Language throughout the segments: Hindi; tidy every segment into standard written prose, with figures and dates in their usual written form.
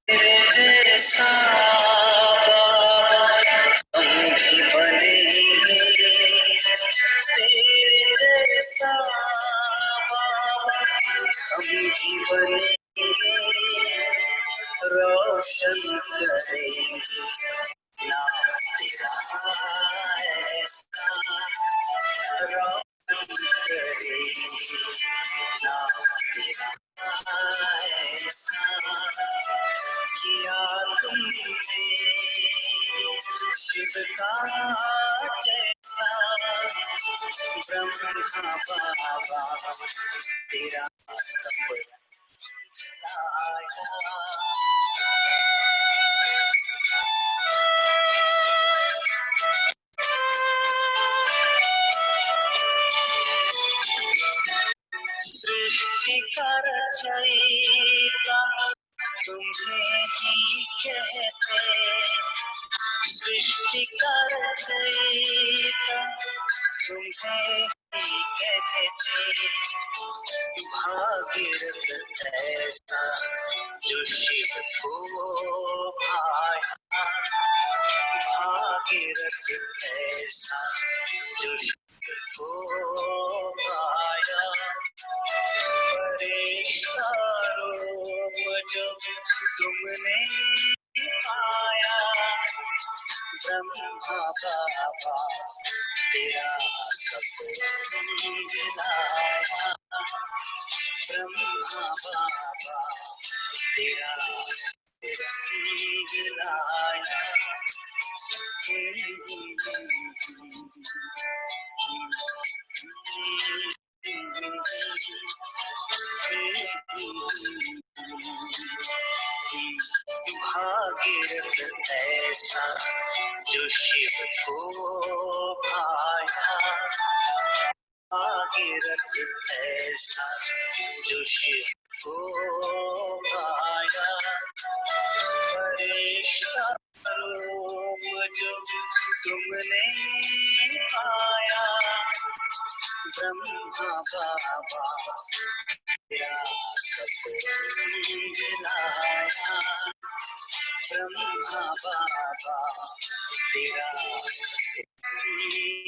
तेरे जैसा हम भी बनेंगे, तेरे जैसा हम भी बनेंगे, रोशन करेंगे नाम तेरा ऐसा, रोशन करेंगे नाम तेरा ऐसा, किया तुमने शिव का जैसा, ब्रह्मा बाबा तेरा तब आया। सृष्टि का रचयिता तुम्हें ही कहते, सृष्टि का रचयिता तुम्हें ही कहते, भागीरथ ऐसा जो शिव को भाया, भागीरथ ऐसा जो शिव को भाया, फरिश्ता रूप जो तुमने पाया, ब्रह्मा बाबा तेरा कब दिलाया, ब्रह्मा बाबा तेरा दिलाया। भागीरथ ऐसा जो शिव को भाया, भागीरथ ऐसा जो शिव को भाया, फरिश्ता रूप जो तुमने पाया, ब्रह्मा बाबा तेरा कब दिलाया, ब्रह्मा बाबा तेरा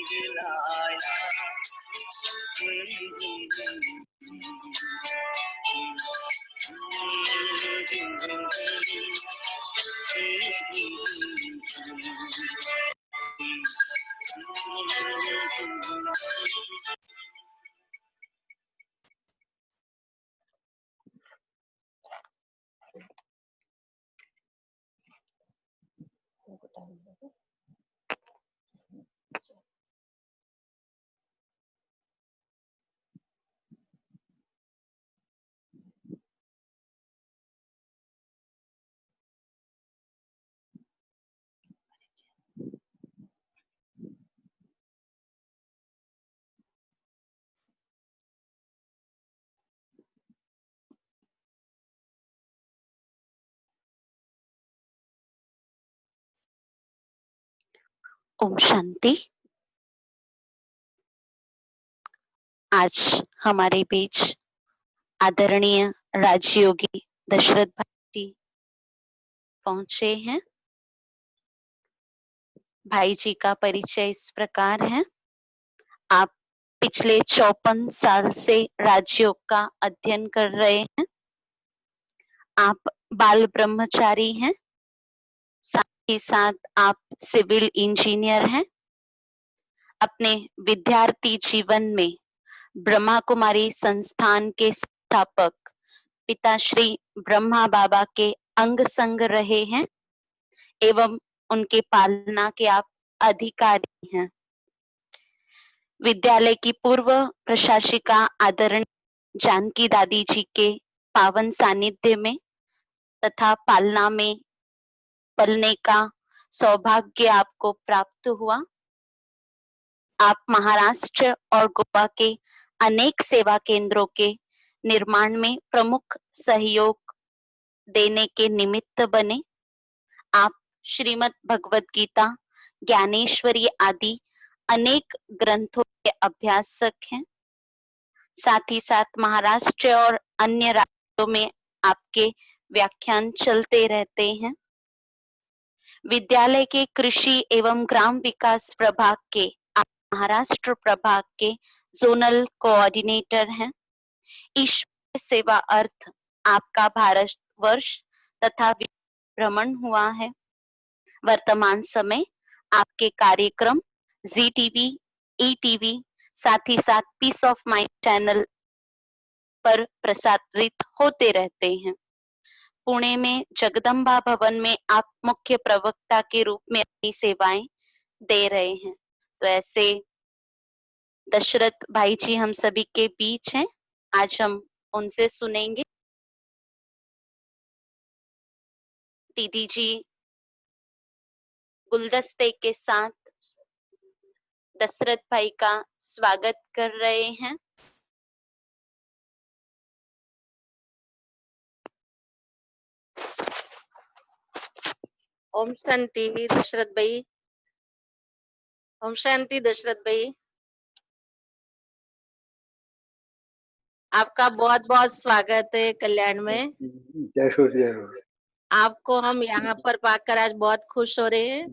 दिलाया। ओम शांति। आज हमारे बीच आदरणीय राजयोगी दशरथ भाई जी पहुंचे हैं। भाई जी का परिचय इस प्रकार है। आप पिछले 54 साल से राजयोग का अध्ययन कर रहे हैं। आप बाल ब्रह्मचारी हैं, साथ ही साथ आप सिविल इंजीनियर हैं। अपने विद्यार्थी जीवन में ब्रह्मा कुमारी संस्थान के संस्थापक पिताश्री ब्रह्मा बाबा के अंग संग रहे हैं एवं उनके पालना के आप अधिकारी हैं। विद्यालय की पूर्व प्रशासिका आदरणीय जानकी दादी जी के पावन सानिध्य में तथा पालना में पलने का सौभाग्य आपको प्राप्त हुआ। आप महाराष्ट्र और गोवा के अनेक सेवा केंद्रों के निर्माण में प्रमुख सहयोग देने के निमित्त बने। आप श्रीमद् भगवत गीता, ज्ञानेश्वरी आदि अनेक ग्रंथों के अभ्यासक हैं। साथ ही साथ महाराष्ट्र और अन्य राज्यों में आपके व्याख्यान चलते रहते हैं। विद्यालय के कृषि एवं ग्राम विकास प्रभाग के आप महाराष्ट्र प्रभाग के जोनल कोऑर्डिनेटर हैं। ईश्वर सेवा अर्थ आपका भारत वर्ष तथा भ्रमण हुआ है। वर्तमान समय आपके कार्यक्रम जी टीवी, ई टीवी, साथ ही साथ पीस ऑफ माइंड चैनल पर प्रसारित होते रहते हैं। पुणे में जगदम्बा भवन में आप मुख्य प्रवक्ता के रूप में अपनी सेवाएं दे रहे हैं। तो ऐसे दशरथ भाई जी हम सभी के बीच हैं, आज हम उनसे सुनेंगे। दीदी जी गुलदस्ते के साथ दशरथ भाई का स्वागत कर रहे हैं। ओम शांति दशरथ भाई। ओम शांति दशरथ भाई, आपका बहुत बहुत स्वागत है कल्याण में। जरूर जरूर। आपको हम यहाँ पर पाकर आज बहुत खुश हो रहे हैं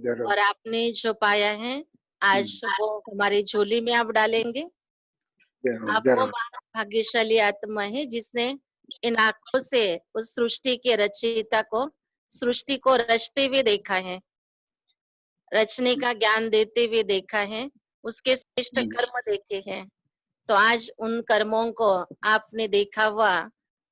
जरूर। और आपने जो पाया है आज वो हमारी झोली में आप डालेंगे। आप वो भाग्यशाली आत्मा है जिसने इन आंखों से उस सृष्टि के रचयिता को सृष्टि को रचते हुए देखा है, रचने का ज्ञान देते हुए देखा है, उसके श्रेष्ठ कर्म देखे हैं। तो आज उन कर्मों को आपने देखा हुआ,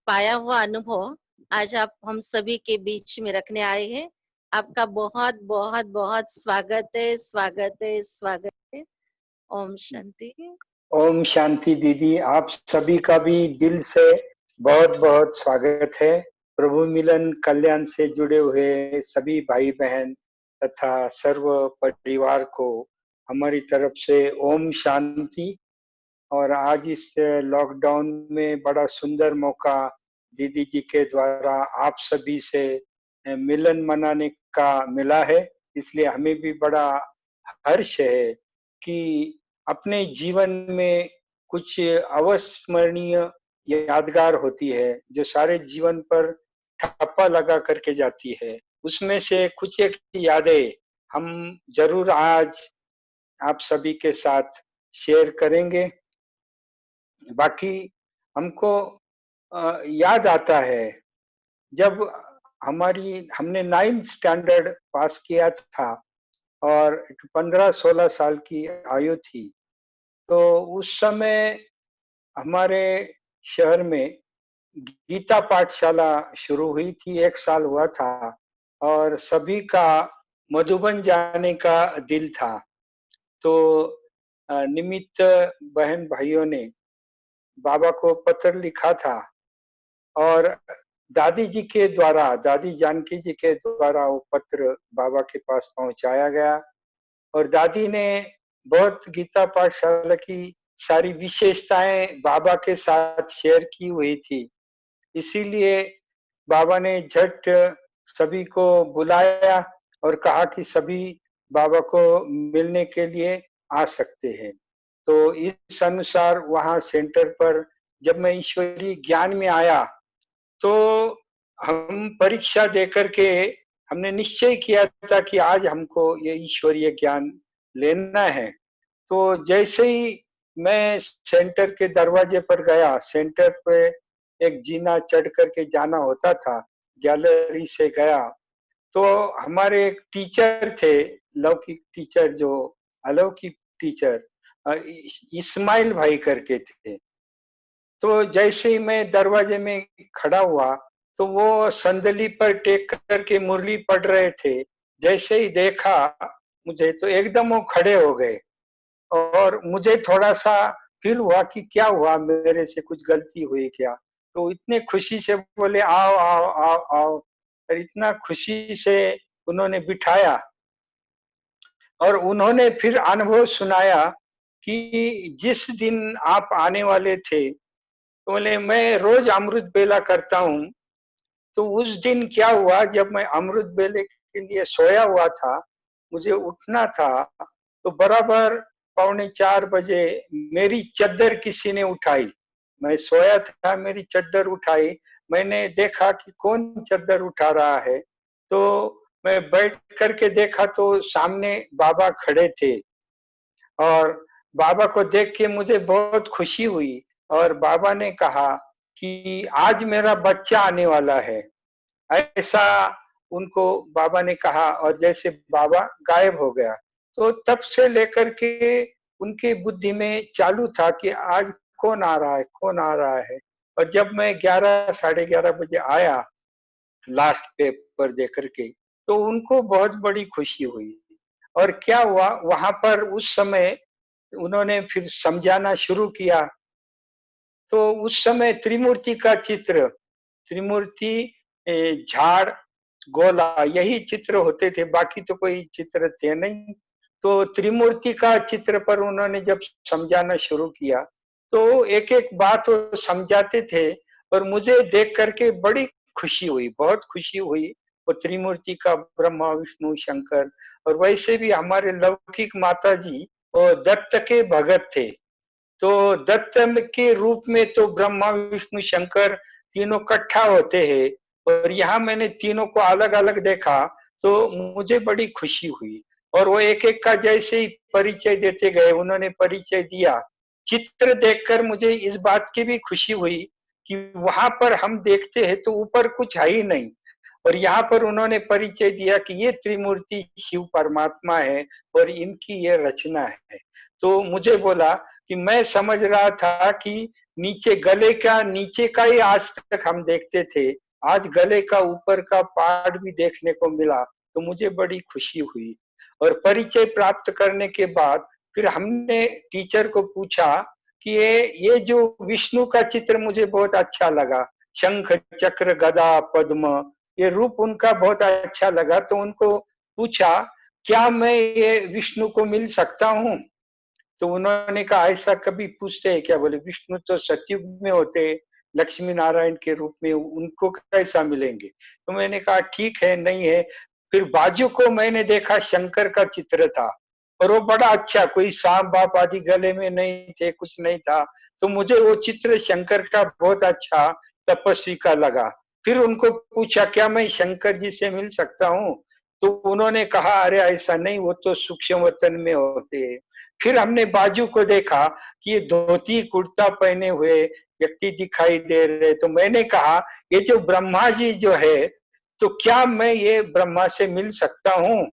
पाया हुआ अनुभव आज आप हम सभी के बीच में रखने आए हैं। आपका बहुत बहुत बहुत स्वागत है, स्वागत है, स्वागत है। ओम शांति। ओम शांति दीदी, आप सभी का भी दिल से बहुत बहुत स्वागत है। प्रभु मिलन कल्याण से जुड़े हुए सभी भाई बहन तथा सर्व परिवार को हमारी तरफ से ओम शांति। और आज इस लॉकडाउन में बड़ा सुंदर मौका दीदी जी के द्वारा आप सभी से मिलन मनाने का मिला है, इसलिए हमें भी बड़ा हर्ष है कि अपने जीवन में कुछ अविस्मरणीय यादगार होती है जो सारे जीवन पर ठप्पा लगा करके जाती है। उसमें से कुछ एक यादें हम जरूर आज आप सभी के साथ शेयर करेंगे। बाकी हमको याद आता है जब हमने 9th स्टैंडर्ड पास किया था और 15-16 साल की आयु थी, तो उस समय हमारे शहर में गीता पाठशाला शुरू हुई थी। 1 साल हुआ था और सभी का मधुबन जाने का दिल था। तो निमित्त बहन भाइयों ने बाबा को पत्र लिखा था और दादी जी के द्वारा, दादी जानकी जी के द्वारा वो पत्र बाबा के पास पहुंचाया गया और दादी ने बहुत गीता पाठशाला की सारी विशेषताएं बाबा के साथ शेयर की हुई थी। इसीलिए बाबा ने झट सभी को बुलाया और कहा कि सभी बाबा को मिलने के लिए आ सकते हैं। तो इस अनुसार वहां सेंटर पर जब मैं ईश्वरीय ज्ञान में आया तो हम परीक्षा देकर के हमने निश्चय किया था कि आज हमको ये ईश्वरीय ज्ञान लेना है। तो जैसे ही मैं सेंटर के दरवाजे पर गया, सेंटर पे एक जीना चढ़ करके जाना होता था, गैलरी से गया तो हमारे एक टीचर थे, लौकिक टीचर, जो अलौकिक टीचर इस्माइल भाई करके थे। तो जैसे ही मैं दरवाजे में खड़ा हुआ तो वो संदली पर टेक करके मुरली पढ़ रहे थे। जैसे ही देखा मुझे तो एकदम वो खड़े हो गए और मुझे थोड़ा-सा फील हुआ कि क्या हुआ, मेरे से कुछ गलती हुई क्या? तो इतने खुशी से बोले आओ, आओ, आओ, आओ और इतना खुशी से उन्होंने बिठाया और उन्होंने फिर अनुभव सुनाया कि जिस दिन आप आने वाले थे, तो बोले मैं रोज अमृत बेला करता हूँ। तो उस दिन क्या हुआ, जब मैं अमृत बेले के लिए सोया हुआ था, मुझे उठना था तो बराबर 3:45 मेरी चद्दर किसी ने उठाई। मैं सोया था, मेरी चद्दर उठाई। मैंने देखा कि कौन चद्दर उठा रहा है, तो मैं बैठ करके देखा तो सामने बाबा खड़े थे और बाबा को देख के मुझे बहुत खुशी हुई और बाबा ने कहा कि आज मेरा बच्चा आने वाला है। ऐसा उनको बाबा ने कहा और जैसे बाबा गायब हो गया। तो तब से लेकर के उनकी बुद्धि में चालू था कि आज कौन आ रहा है, कौन आ रहा है। और जब मैं 11 साढ़े 11 बजे आया लास्ट पेपर दे करके, तो उनको बहुत बड़ी खुशी हुई। और क्या हुआ वहां पर उस समय उन्होंने फिर समझाना शुरू किया। तो उस समय त्रिमूर्ति का चित्र, त्रिमूर्ति, झाड़, गोला, यही चित्र होते थे, बाकी तो कोई चित्र थे नहीं। तो त्रिमूर्ति का चित्र पर उन्होंने जब समझाना शुरू किया, तो एक-एक बात वो समझाते थे और मुझे देख करके बड़ी खुशी हुई, बहुत खुशी हुई। वो त्रिमूर्ति का ब्रह्मा, विष्णु, शंकर, और वैसे भी हमारे लौकिक माताजी वो दत्त के भगत थे। तो दत्त के रूप में तो ब्रह्मा, विष्णु, शंकर तीनों इकट्ठा होते हैं और यहाँ मैंने तीनों को अलग-अलग देखा, तो मुझे बड़ी खुशी हुई। और वो एक-एक का जैसे ही परिचय देते गए, उन्होंने परिचय दिया। चित्र देखकर मुझे इस बात की भी खुशी हुई कि वहाँ पर हम देखते हैं तो ऊपर कुछ है ही नहीं, और यहाँ पर उन्होंने परिचय दिया कि ये त्रिमूर्ति शिव परमात्मा है और इनकी ये रचना है। तो मुझे बोला कि मैं समझ रहा था कि नीचे गले का नीचे का ही आज तक हम देखते थे, आज गले का ऊपर का पार्ट भी देखने को मिला, तो मुझे बड़ी खुशी हुई। और परिचय प्राप्त करने के बाद फिर हमने टीचर को पूछा कि ये जो विष्णु का चित्र मुझे बहुत अच्छा लगा, शंख, चक्र, गदा, पद्म, ये रूप उनका बहुत अच्छा लगा। तो उनको पूछा, क्या मैं ये विष्णु को मिल सकता हूँ? तो उन्होंने कहा, ऐसा कभी पूछते हैं क्या? बोले, विष्णु तो सतयुग में होते हैं, लक्ष्मी नारायण के रूप में, उनको कैसा मिलेंगे? तो मैंने कहा ठीक है, नहीं है। फिर बाजू को मैंने देखा, शंकर का चित्र था और वो बड़ा अच्छा, कोई सांप बाप आदि गले में नहीं थे, कुछ नहीं था। तो मुझे वो चित्र शंकर का बहुत अच्छा, तपस्वी का लगा। फिर उनको पूछा, क्या मैं शंकर जी से मिल सकता हूँ? तो उन्होंने कहा, अरे ऐसा नहीं, वो तो सूक्ष्म वतन में होते हैं। फिर हमने बाजू को देखा कि ये धोती कुर्ता पहने हुए व्यक्ति दिखाई दे रहे। तो मैंने कहा, ये जो ब्रह्मा जी जो है, तो क्या मैं ये ब्रह्मा से मिल सकता हूँ?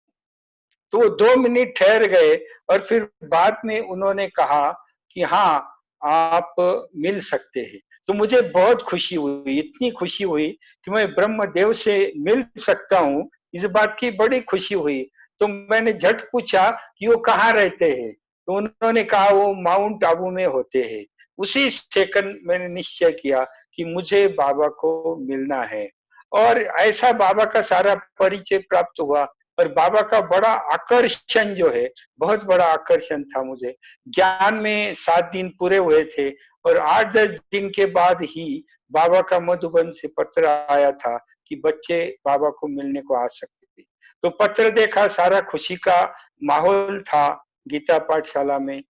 तो वो 2 मिनट ठहर गए और फिर बाद में उन्होंने कहा कि हाँ, आप मिल सकते हैं। तो मुझे बहुत खुशी हुई, इतनी खुशी हुई कि मैं ब्रह्मदेव से मिल सकता हूँ, इस बात की बड़ी खुशी हुई। तो मैंने झट पूछा कि वो कहाँ रहते हैं? तो उन्होंने कहा, वो माउंट आबू में होते हैं। उसी सेकंड मैंने निश्चय किया कि मुझे बाबा को मिलना है। और ऐसा बाबा का सारा परिचय प्राप्त हुआ और बाबा का बड़ा आकर्षण जो है, बहुत बड़ा आकर्षण था मुझे। ज्ञान में 7 दिन पूरे हुए थे और 8-10 दिन के बाद ही बाबा का मधुबन से पत्र आया था कि बच्चे बाबा को मिलने को आ सकते थे। तो पत्र देखा, सारा खुशी का माहौल था गीता पाठशाला में,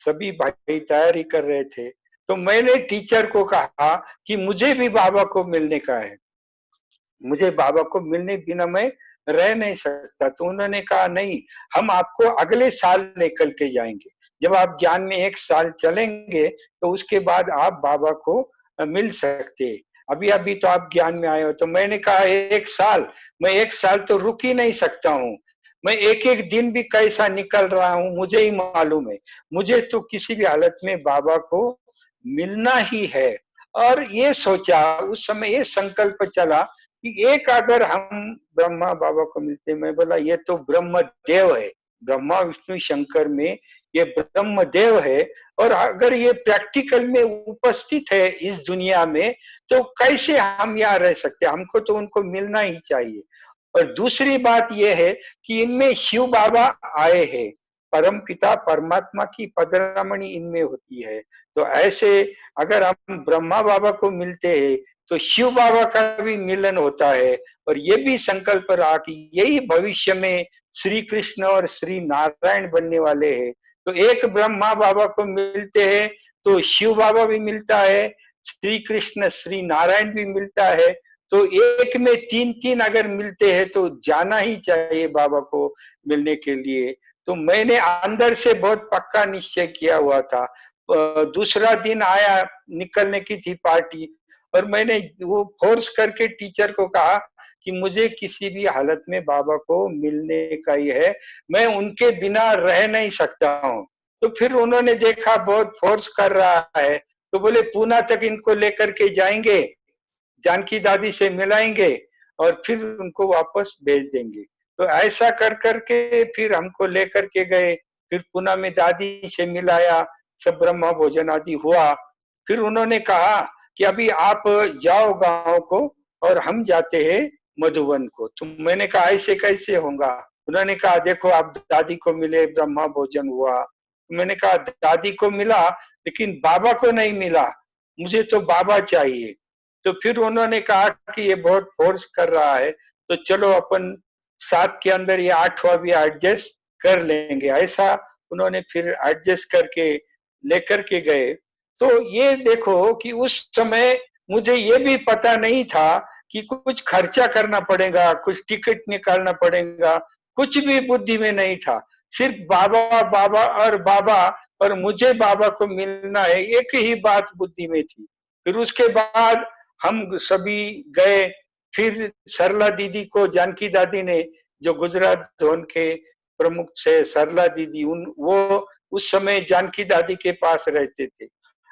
सभी भाई तैयारी कर रहे थे। तो मैंने टीचर को कहा कि मुझे भी बाबा को मिलने का है, मुझे बाबा को मिलने बिना मैं रह नहीं सकता। तो उन्होंने कहा, नहीं, हम आपको अगले साल लेकर के जाएंगे। जब आप ज्ञान में 1 साल चलेंगे तो उसके बाद आप बाबा को मिल सकते हैं। अभी अभी तो आप ज्ञान में आए हो। तो मैंने कहा, 1 साल, मैं 1 साल तो रुक ही नहीं सकता हूँ। मैं एक-एक दिन भी कैसा निकल रहा हूँ मुझे ही मालूम है। मुझे तो किसी भी हालत में बाबा को मिलना ही है। और ये सोचा, उस समय ये संकल्प चला कि एक अगर हम ब्रह्मा बाबा को मिलते, मैं बोला ये तो ब्रह्म देव है, ब्रह्मा विष्णु शंकर में ये ब्रह्म देव है, और अगर ये प्रैक्टिकल में उपस्थित है इस दुनिया में, तो कैसे हम यहाँ रह सकते? हमको तो उनको मिलना ही चाहिए। और दूसरी बात यह है कि इनमें शिव बाबा आए हैं, परम पिता परमात्मा की पदरामणि इनमें होती है। तो ऐसे अगर हम ब्रह्मा बाबा को मिलते हैं तो शिव बाबा का भी मिलन होता है। और ये भी संकल्प रहा कि यही भविष्य में श्री कृष्ण और श्री नारायण बनने वाले हैं। तो एक ब्रह्मा बाबा को मिलते हैं तो शिव बाबा भी मिलता है, श्री कृष्ण श्री नारायण भी मिलता है। तो एक में तीन तीन अगर मिलते हैं तो जाना ही चाहिए बाबा को मिलने के लिए। तो मैंने अंदर से बहुत पक्का निश्चय किया हुआ था। दूसरा दिन आया, निकलने की थी पार्टी, और मैंने वो फोर्स करके टीचर को कहा कि मुझे किसी भी हालत में बाबा को मिलने का ही है, मैं उनके बिना रह नहीं सकता हूँ। तो फिर उन्होंने देखा बहुत फोर्स कर रहा है, तो बोले पूना तक इनको लेकर के जाएंगे, जानकी दादी से मिलाएंगे और फिर उनको वापस भेज देंगे। तो ऐसा कर करके फिर हमको लेकर के गए, फिर पुणे में दादी से मिलाया, सब ब्रह्म भोजन आदि हुआ। फिर उन्होंने कहा कि अभी आप जाओ गांव को और हम जाते हैं मधुबन को। तो मैंने कहा ऐसे कैसे होगा? उन्होंने कहा देखो आप दादी को मिले, ब्रह्मा भोजन हुआ। मैंने कहा दादी को मिला लेकिन बाबा को नहीं मिला, मुझे तो बाबा चाहिए। तो फिर उन्होंने कहा कि ये बहुत फोर्स कर रहा है, तो चलो अपन 7 के अंदर ये 8वां भी एडजस्ट कर लेंगे। ऐसा उन्होंने फिर एडजस्ट करके लेकर के गए। तो ये देखो कि उस समय मुझे ये भी पता नहीं था कि कुछ खर्चा करना पड़ेगा, कुछ टिकट निकालना पड़ेगा, कुछ भी बुद्धि में नहीं था। सिर्फ बाबा बाबा और बाबा और मुझे बाबा को मिलना है, एक ही बात बुद्धि में थी। फिर उसके बाद हम सभी गए। फिर सरला दीदी को जानकी दादी ने, जो गुजरात जोन के प्रमुख से सरला दीदी, वो उस समय जानकी दादी के पास रहते थे।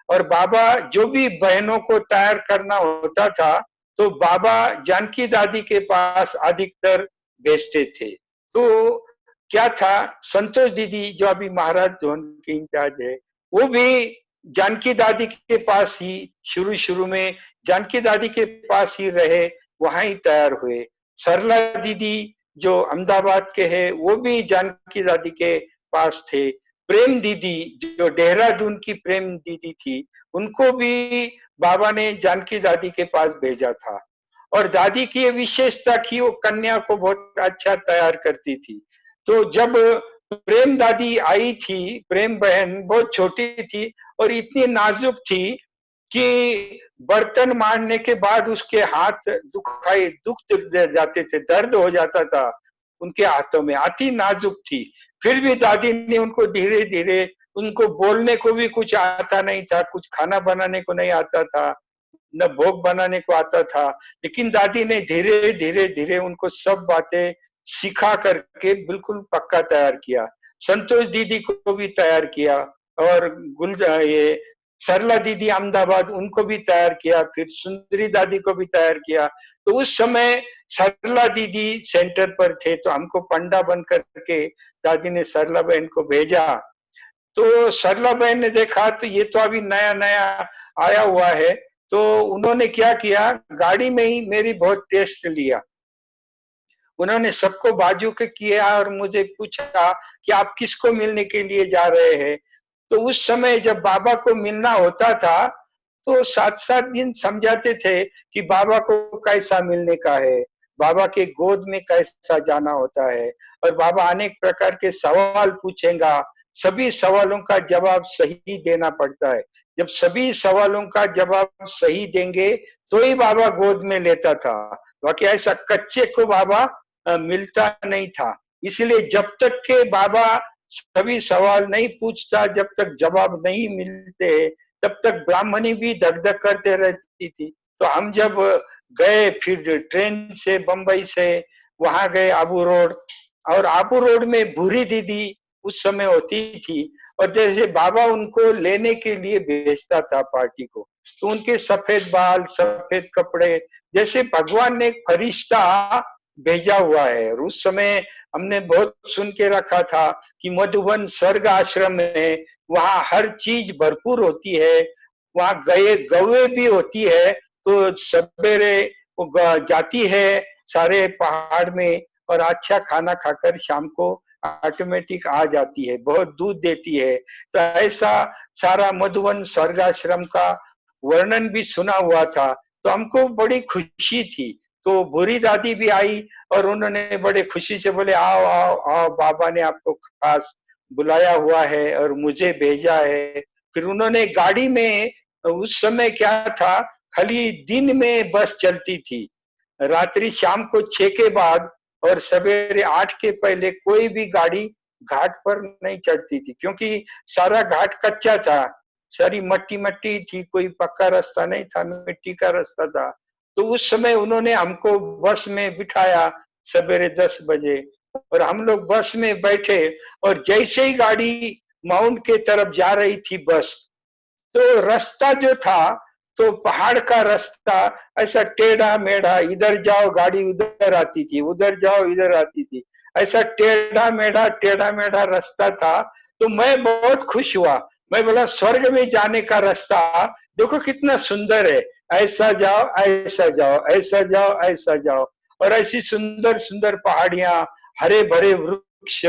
और बाबा जो भी बहनों को तैयार करना होता था तो बाबा जानकी दादी के पास अधिकतर भेजते थे। तो क्या था, संतोष दीदी जो अभी महाराज जोन की इंचार्ज है, वो भी जानकी दादी के पास ही शुरू शुरू में जानकी दादी के पास ही रहे, वहां ही तैयार हुए। सरला दीदी जो अहमदाबाद के हैं, वो भी जानकी दादी के पास थे। प्रेम दीदी जो देहरादून की प्रेम दीदी थी, उनको भी बाबा ने जानकी दादी के पास भेजा था। और दादी की ये विशेषता की वो कन्या को बहुत अच्छा तैयार करती थी। तो जब प्रेम दादी आई थी, प्रेम बहन बहुत छोटी थी और इतनी नाजुक थी कि बर्तन मारने के बाद उसके हाथ दुख जाते थे, दर्द हो जाता था उनके हाथों में, अति नाजुक थी। फिर भी दादी ने उनको धीरे धीरे, उनको बोलने को भी कुछ आता नहीं था, कुछ खाना बनाने को नहीं आता था, न भोग बनाने को आता था, लेकिन दादी ने धीरे धीरे धीरे उनको सब बातें सिखा करके बिल्कुल पक्का तैयार किया। संतोष दीदी को भी तैयार किया और ये सरला दीदी अहमदाबाद, उनको भी तैयार किया, फिर सुंदरी दादी को भी तैयार किया। तो उस समय सरला दीदी सेंटर पर थे, तो हमको पंडा बन करके दादी ने सरला बहन को भेजा। तो सरला बहन ने देखा तो ये तो अभी नया नया आया हुआ है, तो उन्होंने क्या किया, गाड़ी में ही मेरी बहुत टेस्ट लिया। उन्होंने सबको बाजू के किया और मुझे पूछा कि आप किसको मिलने के लिए जा रहे हैं। तो उस समय जब बाबा को मिलना होता था तो 7-7 दिन समझाते थे कि बाबा को कैसा मिलने का है, बाबा के गोद में कैसा जाना होता है, और बाबा अनेक प्रकार के सवाल पूछेगा, सभी सवालों का जवाब सही देना पड़ता है। जब सभी सवालों का जवाब सही देंगे तो ही बाबा गोद में लेता था, बाकी ऐसा कच्चे को बाबा मिलता नहीं था। इसलिए जब तक के बाबा सभी सवाल नहीं पूछता, जब तक जवाब नहीं मिलते, तब तक ब्राह्मणी भी धक धक करते रहती थी। तो हम जब गए, फिर ट्रेन से बंबई से वहां गए आबू रोड, और आबू रोड में भूरी दीदी उस समय होती थी, और जैसे बाबा उनको लेने के लिए भेजता था पार्टी को, तो उनके सफेद बाल, सफेद कपड़े, जैसे भगवान ने एक फरिश्ता भेजा हुआ है। और उस समय हमने बहुत सुन के रखा था कि मधुबन स्वर्ग आश्रम है, वहां हर चीज भरपूर होती है, वहां गौए भी होती है। तो सवेरे वो जाती है सारे पहाड़ में और अच्छा खाना खाकर शाम को ऑटोमेटिक आ जाती है, बहुत दूध देती है। तो ऐसा सारा मधुबन स्वर्गाश्रम का वर्णन भी सुना हुआ था, तो हमको बड़ी खुशी थी। तो भूरी दादी भी आई और उन्होंने बड़े खुशी से बोले आओ आओ आओ, बाबा ने आपको खास बुलाया हुआ है और मुझे भेजा है। फिर उन्होंने गाड़ी में, उस समय क्या था, खाली दिन में बस चलती थी, रात्रि शाम को 6 के बाद और सवेरे 8 के पहले कोई भी गाड़ी घाट पर नहीं चढ़ती थी, क्योंकि सारा घाट कच्चा था, सारी मट्टी मट्टी थी, कोई पक्का रास्ता नहीं था, मिट्टी का रास्ता था। तो उस समय उन्होंने हमको बस में बिठाया सवेरे 10 बजे, और हम लोग बस में बैठे, और जैसे ही गाड़ी माउंट के तरफ जा रही थी बस, तो रास्ता जो था, तो पहाड़ का रास्ता ऐसा टेढ़ा मेढ़ा, इधर जाओ गाड़ी उधर आती थी, उधर जाओ इधर आती थी, ऐसा टेढ़ा मेढ़ा रास्ता था। तो मैं बहुत खुश हुआ, मैं बोला स्वर्ग में जाने का रास्ता देखो कितना सुंदर है, ऐसा जाओ ऐसा जाओ ऐसा जाओ ऐसा जाओ, और ऐसी सुंदर सुंदर पहाड़ियां, हरे भरे वृक्ष,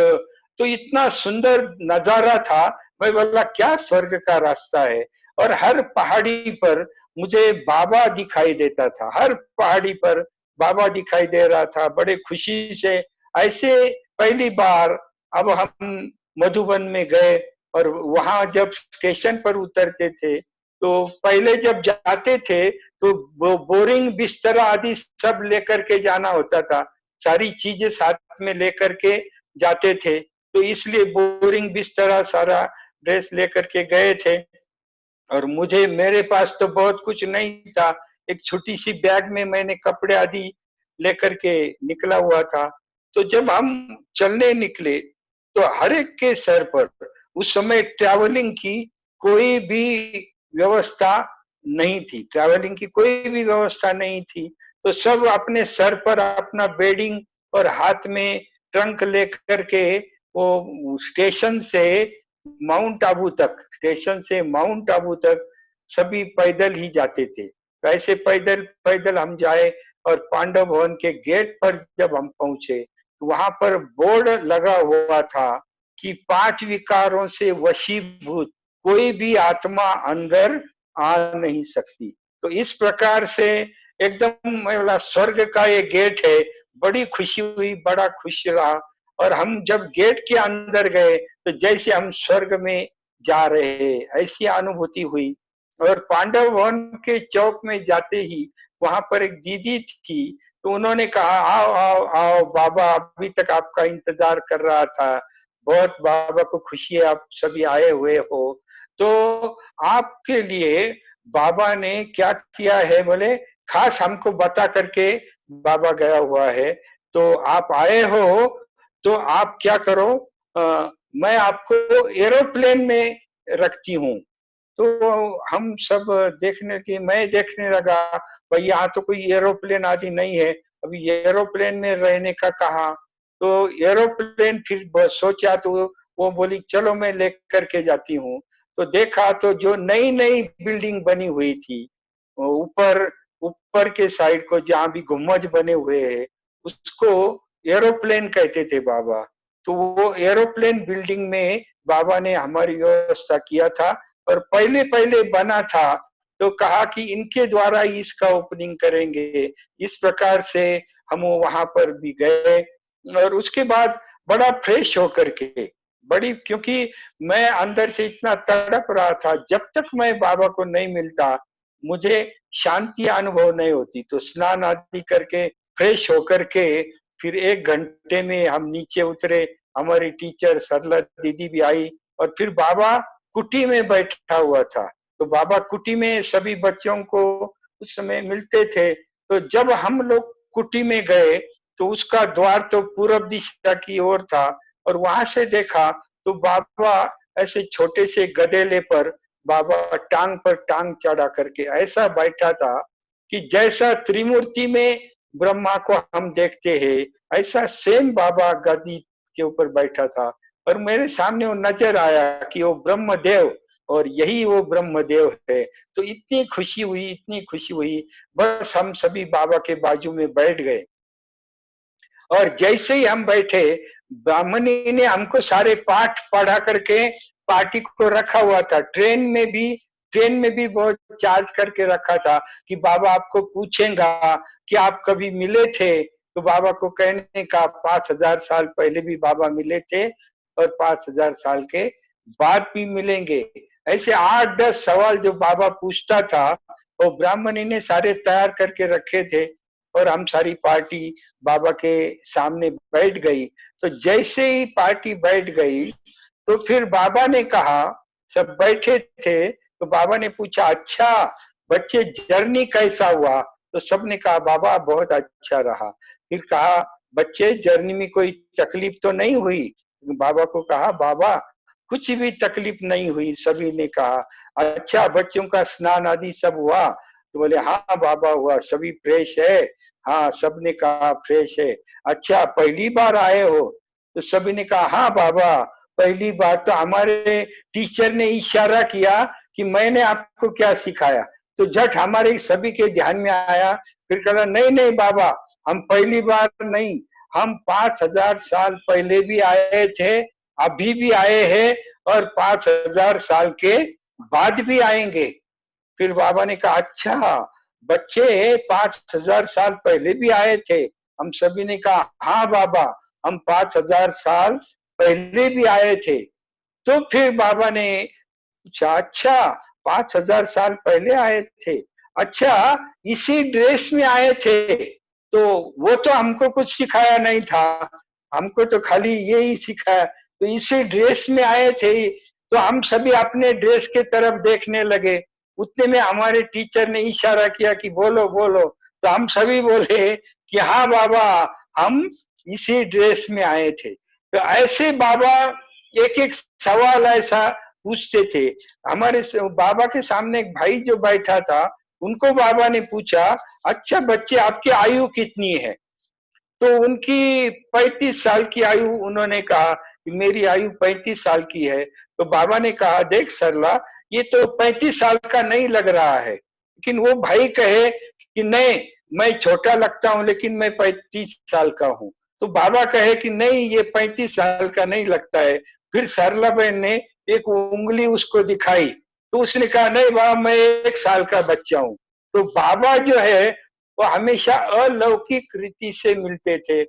तो इतना सुंदर नजारा था। मैं बोला क्या स्वर्ग का रास्ता है। और हर पहाड़ी पर मुझे बाबा दिखाई देता था, हर पहाड़ी पर बाबा दिखाई दे रहा था, बड़े खुशी से। ऐसे पहली बार अब हम मधुबन में गए, और वहां जब स्टेशन पर उतरते थे, तो पहले जब जाते थे तो बोरिंग बिस्तरा आदि सब लेकर के जाना होता था, सारी चीजें साथ में लेकर के जाते थे, तो इसलिए बोरिंग बिस्तरा सारा ड्रेस लेकर के गए थे। और मुझे, मेरे पास तो बहुत कुछ नहीं था, एक छोटी सी बैग में मैंने कपड़े आदि लेकर के निकला हुआ था। तो जब हम चलने निकले तो हर एक के सर पर उस समय ट्रैवलिंग की कोई भी व्यवस्था नहीं थी, ट्रैवलिंग की कोई भी व्यवस्था नहीं थी। तो सब अपने सर पर अपना बेडिंग और हाथ में ट्रंक लेकर के वो स्टेशन से माउंट आबू तक, स्टेशन से माउंट आबू तक सभी पैदल ही जाते थे। तो ऐसे पैदल पैदल हम जाए, और पांडव भवन के गेट पर जब हम पहुंचे तो वहां पर बोर्ड लगा हुआ था कि 5 विकारों से वशीभूत कोई भी आत्मा अंदर आ नहीं सकती। तो इस प्रकार से एकदम मतलब स्वर्ग का ये गेट है, बड़ी खुशी हुई, बड़ा खुश रहा। और हम जब गेट के अंदर गए तो जैसे हम स्वर्ग में जा रहे ऐसी अनुभूति हुई। और पांडव भवन के चौक में जाते ही वहां पर एक दीदी थी, तो उन्होंने कहा आओ आओ आओ, बाबा अभी तक आपका इंतजार कर रहा था, बहुत बाबा को खुशी है आप सभी आए हुए हो। तो आपके लिए बाबा ने क्या किया है, बोले खास हमको बता करके बाबा गया हुआ है, तो आप आए हो तो आप क्या करो, मैं आपको एरोप्लेन में रखती हूँ। तो हम सब देखने की, मैं देखने लगा भाई यहाँ तो कोई एरोप्लेन आदि नहीं है, अभी एरोप्लेन में रहने का कहा। तो एरोप्लेन फिर सोचा, तो वो बोली चलो मैं लेकर के जाती हूँ। तो देखा तो जो नई नई बिल्डिंग बनी हुई थी ऊपर, ऊपर के साइड को जहाँ भी गुम्बज बने हुए हैं उसको एरोप्लेन कहते थे बाबा। तो वो एरोप्लेन बिल्डिंग में बाबा ने हमारी व्यवस्था किया था, और पहले पहले बना था तो कहा कि इनके द्वारा ही इसका ओपनिंग करेंगे। इस प्रकार से हम वहां पर भी गए, और उसके बाद बड़ा फ्रेश होकर के, बड़ी, क्योंकि मैं अंदर से इतना तड़प रहा था, जब तक मैं बाबा को नहीं मिलता मुझे शांति अनुभव नहीं होती। तो स्नान आदि करके फ्रेश होकर के फिर 1 घंटे में हम नीचे उतरे, हमारी टीचर सरला दीदी भी आई, और फिर बाबा कुटी में बैठा हुआ था। तो बाबा कुटी में सभी बच्चों को उस समय मिलते थे। तो जब हम लोग कुटी में गए तो उसका द्वार तो पूरब दिशा की ओर था, और वहां से देखा तो बाबा ऐसे छोटे से गधेले पर, बाबा टांग पर टांग चढ़ा करके ऐसा बैठा था कि जैसा त्रिमूर्ति में ब्रह्मा को हम देखते हैं ऐसा सेम बाबा गद्दी के ऊपर बैठा था। और मेरे सामने वो नजर आया कि वो ब्रह्मदेव, और यही वो ब्रह्मदेव है। तो इतनी खुशी हुई, इतनी खुशी हुई, बस हम सभी बाबा के बाजू में बैठ गए। और जैसे ही हम बैठे, ब्राह्मणी ने हमको सारे पाठ पढ़ा करके पार्टी को रखा हुआ था। ट्रेन में भी ट्रेन में भी बहुत चार्ज करके रखा था कि बाबा आपको पूछेगा कि आप कभी मिले थे, तो बाबा को कहने का 5000 साल पहले भी बाबा मिले थे और 5000 साल के बाद भी मिलेंगे। ऐसे 8-10 सवाल जो बाबा पूछता था वो ब्राह्मणी ने सारे तैयार करके रखे थे और हम सारी पार्टी बाबा के सामने बैठ गई। तो जैसे ही पार्टी बैठ गई तो फिर बाबा ने कहा, सब बैठे थे तो बाबा ने पूछा, अच्छा बच्चे जर्नी कैसा हुआ? तो सबने कहा बाबा बहुत अच्छा रहा। फिर कहा बच्चे जर्नी में कोई तकलीफ तो नहीं हुई? बाबा को कहा बाबा कुछ भी तकलीफ नहीं हुई। सभी ने कहा अच्छा बच्चों का स्नान आदि सब हुआ? तो बोले हाँ बाबा हुआ, सभी फ्रेश है। हाँ सबने कहा फ्रेश है। अच्छा पहली बार आए हो? तो सभी ने कहा हाँ बाबा पहली बार। तो हमारे टीचर ने इशारा किया कि मैंने आपको क्या सिखाया? तो झट हमारे सभी के ध्यान में आया। फिर कहा नहीं नहीं बाबा हम पहली बार नहीं, हम 5000 साल पहले भी आए थे, अभी भी आए हैं और 5000 साल के बाद भी आएंगे। फिर बाबा ने कहा अच्छा बच्चे 5000 साल पहले भी आए थे? हम सभी ने कहा हाँ बाबा हम 5000 साल पहले भी आए थे। तो फिर बाबा ने पूछा अच्छा 5000 साल पहले आए थे, अच्छा इसी ड्रेस में आए थे? तो वो तो हमको कुछ सिखाया नहीं था, हमको तो खाली यही सिखाया। तो इसी ड्रेस में आए थे? तो हम सभी अपने ड्रेस के तरफ देखने लगे। उतने में हमारे टीचर ने इशारा किया कि बोलो बोलो। तो हम सभी बोले कि हाँ बाबा हम इसी ड्रेस में आए थे। तो ऐसे बाबा एक एक सवाल ऐसा पूछते थे। हमारे बाबा के सामने एक भाई जो बैठा था उनको बाबा ने पूछा अच्छा बच्चे आपकी आयु कितनी है? तो उनकी 35 साल की आयु उन्होंने कहा कि मेरी आयु 35 साल की है। तो बाबा ने कहा देख सरला ये तो 35 साल का नहीं लग रहा है। लेकिन वो भाई कहे कि नहीं मैं छोटा लगता हूं लेकिन मैं 35 साल का हूं। तो बाबा कहे कि नहीं ये 35 साल का नहीं लगता है। फिर सरला बहन ने एक उंगली उसको दिखाई तो उसने कहा नहीं बाबा मैं 1 साल का बच्चा हूं। तो बाबा जो है वो हमेशा अलौकिक रीति से मिलते थे,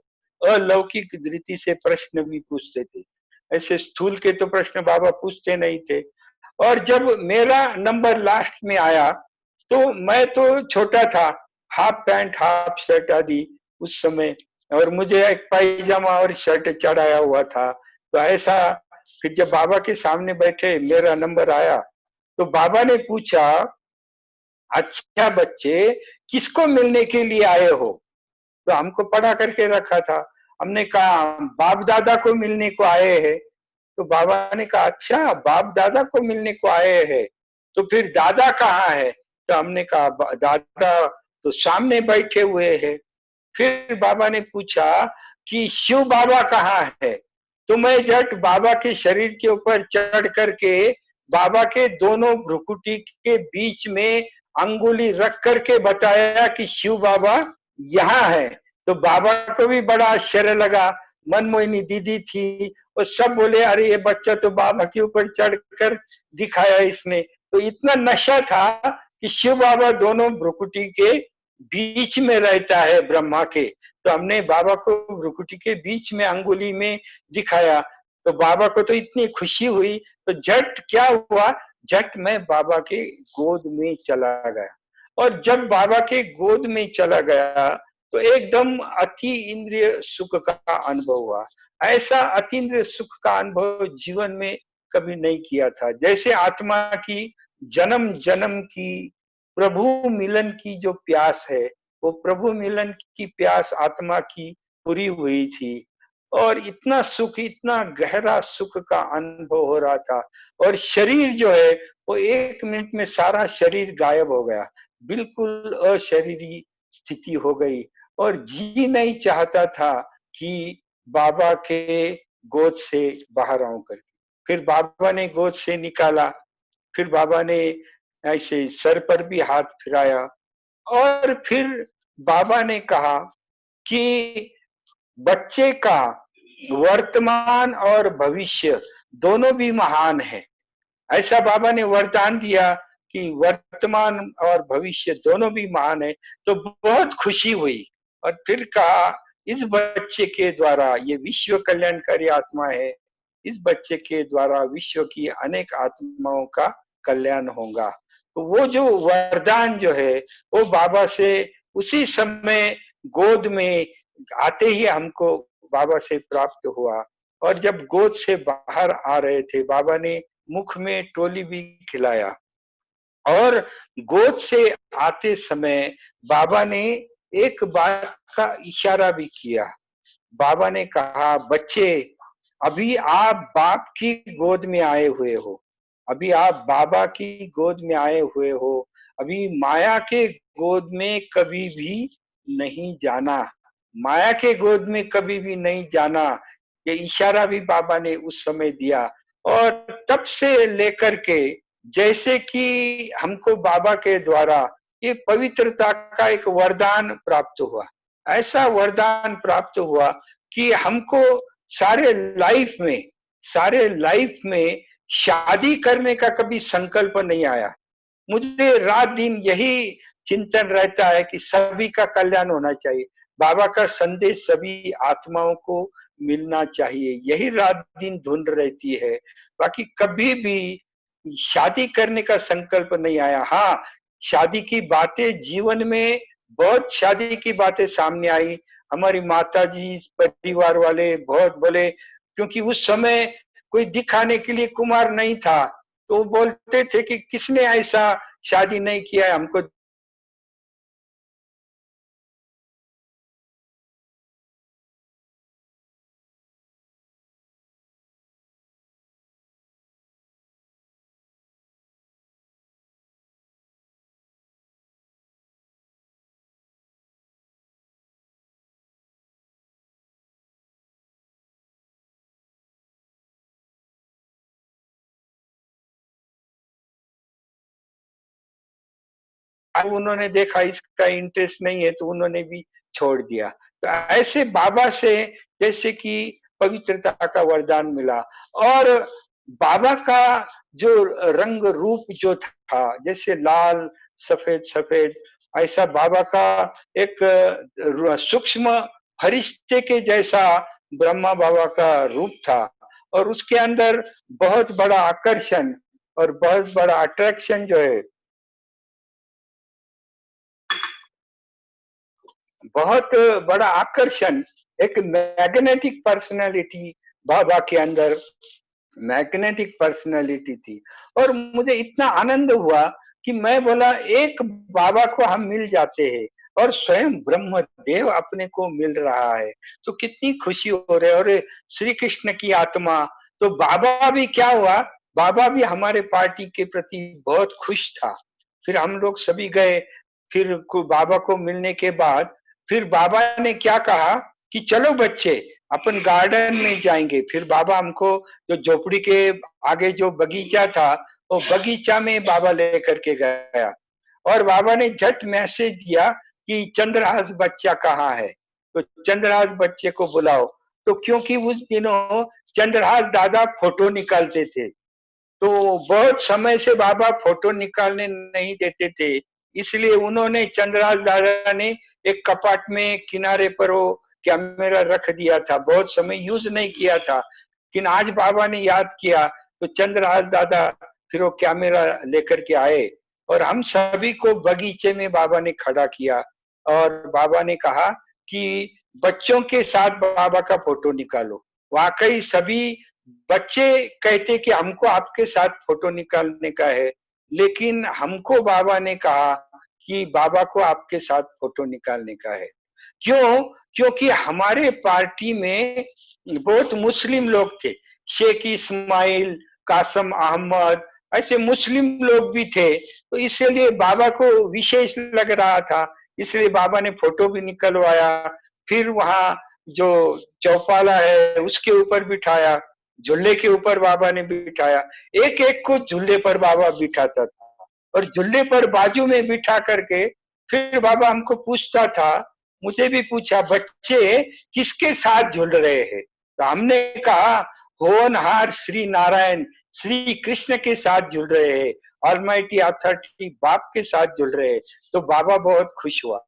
अलौकिक रीति से प्रश्न भी पूछते थे। ऐसे स्थूल के तो प्रश्न बाबा पूछते नहीं थे। और जब मेरा नंबर लास्ट में आया तो मैं तो छोटा था, हाफ पैंट हाफ शर्ट आदि उस समय, और मुझे एक पायजामा और शर्ट चढ़ाया हुआ था। तो ऐसा फिर जब बाबा के सामने बैठे मेरा नंबर आया तो बाबा ने पूछा अच्छा बच्चे किसको मिलने के लिए आए हो? तो हमको पढ़ा करके रखा था। हमने कहा बाप दादा को मिलने को आए हैं। तो बाबा ने कहा अच्छा बाप दादा को मिलने को आए हैं, तो फिर दादा कहाँ है? तो हमने कहा दादा तो सामने बैठे हुए हैं। फिर बाबा ने पूछा कि शिव बाबा कहाँ है? तो मैं झट बाबा के शरीर के ऊपर चढ़ करके बाबा के दोनों भ्रुकुटी के बीच में अंगुली रख करके बताया कि शिव बाबा यहाँ है। तो बाबा को भी बड़ा आश्चर्य लगा। मनमोहिनी दीदी थी और सब बोले अरे ये बच्चा तो बाबा के ऊपर चढ़कर दिखाया इसने। तो इतना नशा था कि शिव बाबा दोनों भ्रुकुटी के बीच में रहता है ब्रह्मा के। तो हमने बाबा को भ्रुकुटी के बीच में अंगुली में दिखाया। तो बाबा को तो इतनी खुशी हुई तो झट क्या हुआ, झट मैं बाबा के गोद में चला गया। और जब बाबा के गोद में चला गया तो एकदम अति इंद्रिय सुख का अनुभव हुआ। ऐसा अति इंद्रिय सुख का अनुभव जीवन में कभी नहीं किया था। जैसे आत्मा की जन्म जन्म की प्रभु मिलन की जो प्यास है, वो प्रभु मिलन की प्यास आत्मा की पूरी हुई थी। और इतना सुख, इतना गहरा सुख का अनुभव हो रहा था। और शरीर जो है वो 1 मिनट में सारा शरीर गायब हो गया, बिल्कुल अशरीरी स्थिति हो गई। और जी नहीं चाहता था कि बाबा के गोद से बाहर आऊं करके। फिर बाबा ने गोद से निकाला। फिर बाबा ने ऐसे सर पर भी हाथ फिराया और फिर बाबा ने कहा कि बच्चे का वर्तमान और भविष्य दोनों भी महान है। ऐसा बाबा ने वरदान दिया कि वर्तमान और भविष्य दोनों भी महान है, तो बहुत खुशी हुई। और फिर कहा इस बच्चे के द्वारा, ये विश्व कल्याणकारी आत्मा है, इस बच्चे के द्वारा विश्व की अनेक आत्माओं का कल्याण होगा। तो वो जो वरदान जो है वो बाबा से उसी समय गोद में आते ही हमको बाबा से प्राप्त हुआ। और जब गोद से बाहर आ रहे थे, बाबा ने मुख में टोली भी खिलाया। और गोद से आते समय बाबा ने एक बात का इशारा भी किया। बाबा ने कहा, बच्चे अभी आप बाप की गोद में आए हुए हो, अभी आप बाबा की गोद में आए हुए हो, अभी माया के गोद में कभी भी नहीं जाना, माया के गोद में कभी भी नहीं जाना। ये इशारा भी बाबा ने उस समय दिया। और तब से लेकर के जैसे कि हमको बाबा के द्वारा ये पवित्रता का एक वरदान प्राप्त हुआ, ऐसा वरदान प्राप्त हुआ कि हमको सारे लाइफ में शादी करने का कभी संकल्प नहीं आया। मुझे रात दिन यही चिंतन रहता है कि सभी का कल्याण होना चाहिए, बाबा का संदेश सभी आत्माओं को मिलना चाहिए, यही रात दिन धुन रहती है। बाकी कभी भी शादी करने का संकल्प नहीं आया। हाँ, शादी की बातें जीवन में, बहुत शादी की बातें सामने आई। हमारी माताजी, परिवार वाले बहुत बोले, क्योंकि उस समय कोई दिखाने के लिए कुमार नहीं था, तो वो बोलते थे कि किसने ऐसा शादी नहीं किया है, हमको अब उन्होंने देखा इसका इंटरेस्ट नहीं है तो उन्होंने भी छोड़ दिया। तो ऐसे बाबा से जैसे कि पवित्रता का वरदान मिला। और बाबा का जो रंग रूप जो था, जैसे लाल सफेद सफेद, ऐसा बाबा का एक सूक्ष्म फरिश्ते के जैसा ब्रह्मा बाबा का रूप था। और उसके अंदर बहुत बड़ा आकर्षण और बहुत बड़ा अट्रैक्शन जो है, बहुत बड़ा आकर्षण, एक मैग्नेटिक पर्सनालिटी बाबा के अंदर, मैग्नेटिक पर्सनालिटी थी। और मुझे इतना आनंद हुआ कि मैं बोला एक बाबा को हम मिल जाते हैं और स्वयं ब्रह्म देव अपने को मिल रहा है, तो कितनी खुशी हो रही है। और श्री कृष्ण की आत्मा, तो बाबा भी क्या हुआ, बाबा भी हमारे पार्टी के प्रति बहुत खुश था। फिर हम लोग सभी गए। फिर बाबा को मिलने के बाद फिर बाबा ने क्या कहा कि चलो बच्चे अपन गार्डन में जाएंगे। फिर बाबा हमको जो झोपड़ी के आगे जो बगीचा था, वो बगीचा में बाबा लेकर के गया। और बाबा ने झट मैसेज दिया कि चंद्रहास बच्चा कहाँ है, तो चंद्रहास बच्चे को बुलाओ। तो क्योंकि उस दिनों चंद्रहास दादा फोटो निकालते थे, तो बहुत समय से बाबा फोटो निकालने नहीं देते थे, इसलिए उन्होंने, चंद्रहास दादा ने एक कपाट में किनारे पर वो कैमरा रख दिया था, बहुत समय यूज नहीं किया था। लेकिन आज बाबा ने याद किया तो चंद्रहास दादा फिर वो कैमरा लेकर के आए और हम सभी को बगीचे में बाबा ने खड़ा किया। और बाबा ने कहा कि बच्चों के साथ बाबा का फोटो निकालो। वाकई सभी बच्चे कहते कि हमको आपके साथ फोटो निकालने का है, लेकिन हमको बाबा ने कहा कि बाबा को आपके साथ फोटो निकालने का है। क्यों? क्योंकि हमारे पार्टी में बहुत मुस्लिम लोग थे, शेख इस्माइल, कासम अहमद, ऐसे मुस्लिम लोग भी थे, तो इसलिए बाबा को विशेष लग रहा था, इसलिए बाबा ने फोटो भी निकलवाया। फिर वहां जो चौपाला है उसके ऊपर बिठाया, झूले के ऊपर बाबा ने बिठाया, एक एक को झूले पर बाबा बिठाता था। और झूले पर बाजू में बिठा करके फिर बाबा हमको पूछता था, मुझे भी पूछा, बच्चे किसके साथ झूल रहे हैं? तो हमने कहा होनहार श्री नारायण श्री कृष्ण के साथ जुड़ रहे हैं, ऑलमाइटी अथॉरिटी बाप के साथ जुड़ रहे हैं, तो बाबा बहुत खुश हुआ।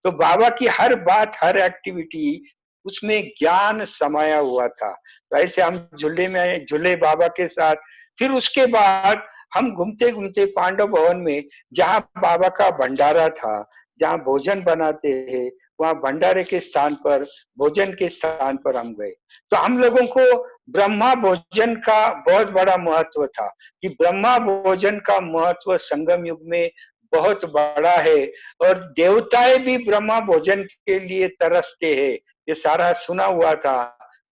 तो बाबा की हर बात, हर एक्टिविटी उसमें ज्ञान समाया हुआ था। तो ऐसे हम झूले में झूले बाबा के साथ। फिर उसके बाद हम घूमते घूमते पांडव भवन में, जहाँ बाबा का भंडारा था, जहाँ भोजन बनाते हैं, वहाँ भंडारे के स्थान पर, भोजन के स्थान पर हम गए। तो हम लोगों को ब्रह्मा भोजन का बहुत बड़ा महत्व था, कि ब्रह्मा भोजन का महत्व संगम युग में बहुत बड़ा है, और देवताएं भी ब्रह्मा भोजन के लिए तरसते हैं, ये सारा सुना हुआ था।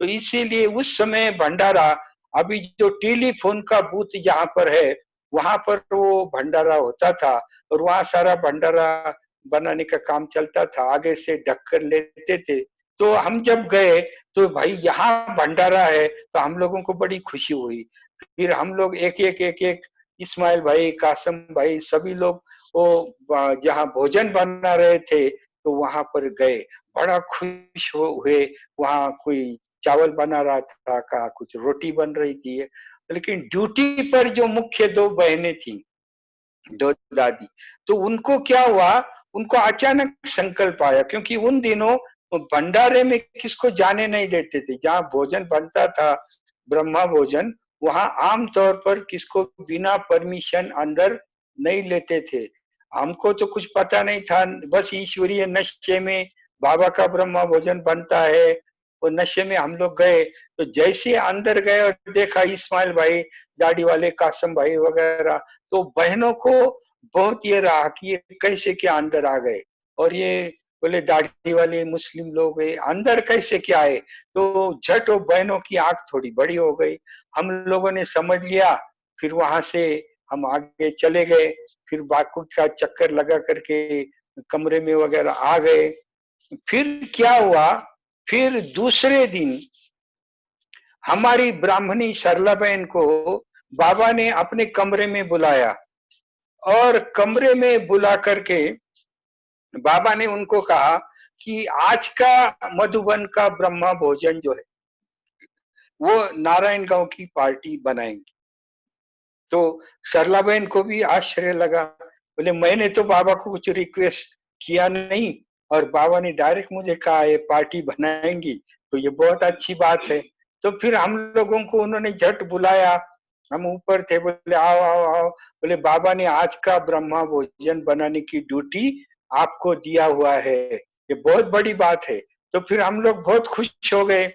तो इसीलिए उस समय भंडारा, अभी जो टेलीफोन का बूथ जहाँ पर है, वहां पर वो भंडारा होता था, और वहां सारा भंडारा बनाने का काम चलता था, आगे से ढक कर लेते थे। तो हम जब गए तो भाई यहाँ भंडारा है, तो हम लोगों को बड़ी खुशी हुई। फिर हम लोग एक एक इस्माइल भाई, कासम भाई, सभी लोग वो जहाँ भोजन बना रहे थे, तो वहां पर गए, बड़ा खुश हुए। वहां कोई चावल बना रहा था, का कुछ रोटी बन रही थी। लेकिन ड्यूटी पर जो मुख्य दो बहनें थी, दो दादी, तो उनको क्या हुआ, उनको अचानक संकल्प आया, क्योंकि उन दिनों भंडारे में किसको जाने नहीं देते थे। जहाँ भोजन बनता था, ब्रह्मा भोजन, वहां आम तौर पर किसको बिना परमिशन अंदर नहीं लेते थे। हमको तो कुछ पता नहीं था, बस ईश्वरीय नशे में बाबा का ब्रह्मा भोजन बनता है, वो नशे में हम लोग गए। तो जैसे अंदर गए और देखा इस्माइल भाई, दाढ़ी वाले कासम भाई वगैरह, तो बहनों को बहुत ये रहा कि ये कैसे क्या अंदर आ गए, और ये बोले दाढ़ी वाले मुस्लिम लोग है, अंदर कैसे क्या आए। तो झट वो बहनों की आंख थोड़ी बड़ी हो गई, हम लोगों ने समझ लिया। फिर वहां से हम आगे चले गए, फिर बाकू का चक्कर लगा करके कमरे में वगैरह आ गए। फिर क्या हुआ, फिर दूसरे दिन हमारी ब्राह्मणी सरला बहन को बाबा ने अपने कमरे में बुलाया, और कमरे में बुला करके बाबा ने उनको कहा कि आज का मधुबन का ब्रह्मा भोजन जो है, वो नारायण गांव की पार्टी बनाएंगे। तो सरला बहन को भी आश्चर्य लगा, बोले मैंने तो बाबा को कुछ रिक्वेस्ट किया नहीं, और बाबा ने डायरेक्ट मुझे कहा ये पार्टी बनाएंगी, तो ये बहुत अच्छी बात है। तो फिर हम लोगों को उन्होंने झट बुलाया, हम ऊपर थे, बोले आओ आओ आओ, बोले बाबा ने आज का ब्रह्मा भोजन बनाने की ड्यूटी आपको दिया हुआ है, ये बहुत बड़ी बात है। तो फिर हम लोग बहुत खुश हो गए।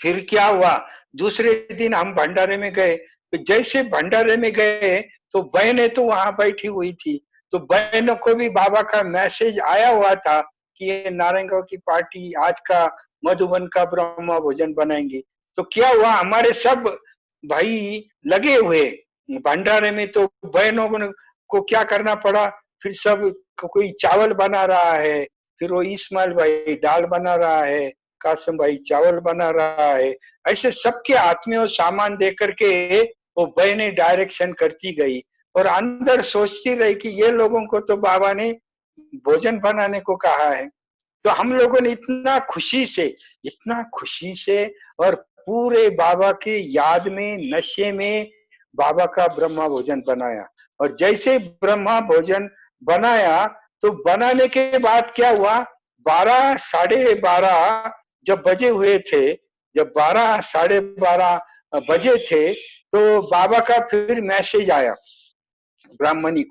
फिर क्या हुआ, दूसरे दिन हम भंडारे में गए, तो जैसे भंडारे में गए तो बहनें तो वहां बैठी हुई थी, तो बहनों को भी बाबा का मैसेज आया हुआ था कि ये नारायणगांव की पार्टी आज का मधुबन का ब्रह्मा भोजन बनाएंगे। तो क्या हुआ, हमारे सब भाई लगे हुए भंडारे में, तो बहनों को क्या करना पड़ा, फिर सब कोई चावल बना रहा है, फिर वो इस्माइल भाई दाल बना रहा है, कासम भाई चावल बना रहा है, ऐसे सबके हाथ में वो सामान दे करके वो बहनें डायरेक्शन करती गई, और अंदर सोचती रही कि ये लोगों को तो बाबा ने भोजन बनाने को कहा है। तो हम लोगों ने इतना खुशी से और पूरे बाबा के याद में, नशे में बाबा का ब्रह्मा भोजन बनाया। और जैसे ब्रह्मा भोजन बनाया, तो बनाने के बाद क्या हुआ, 12 साढ़े 12 जब बजे हुए थे, जब 12 साढ़े 12 बजे थे, तो बाबा का फिर मैसेज आया ब्राह्मणी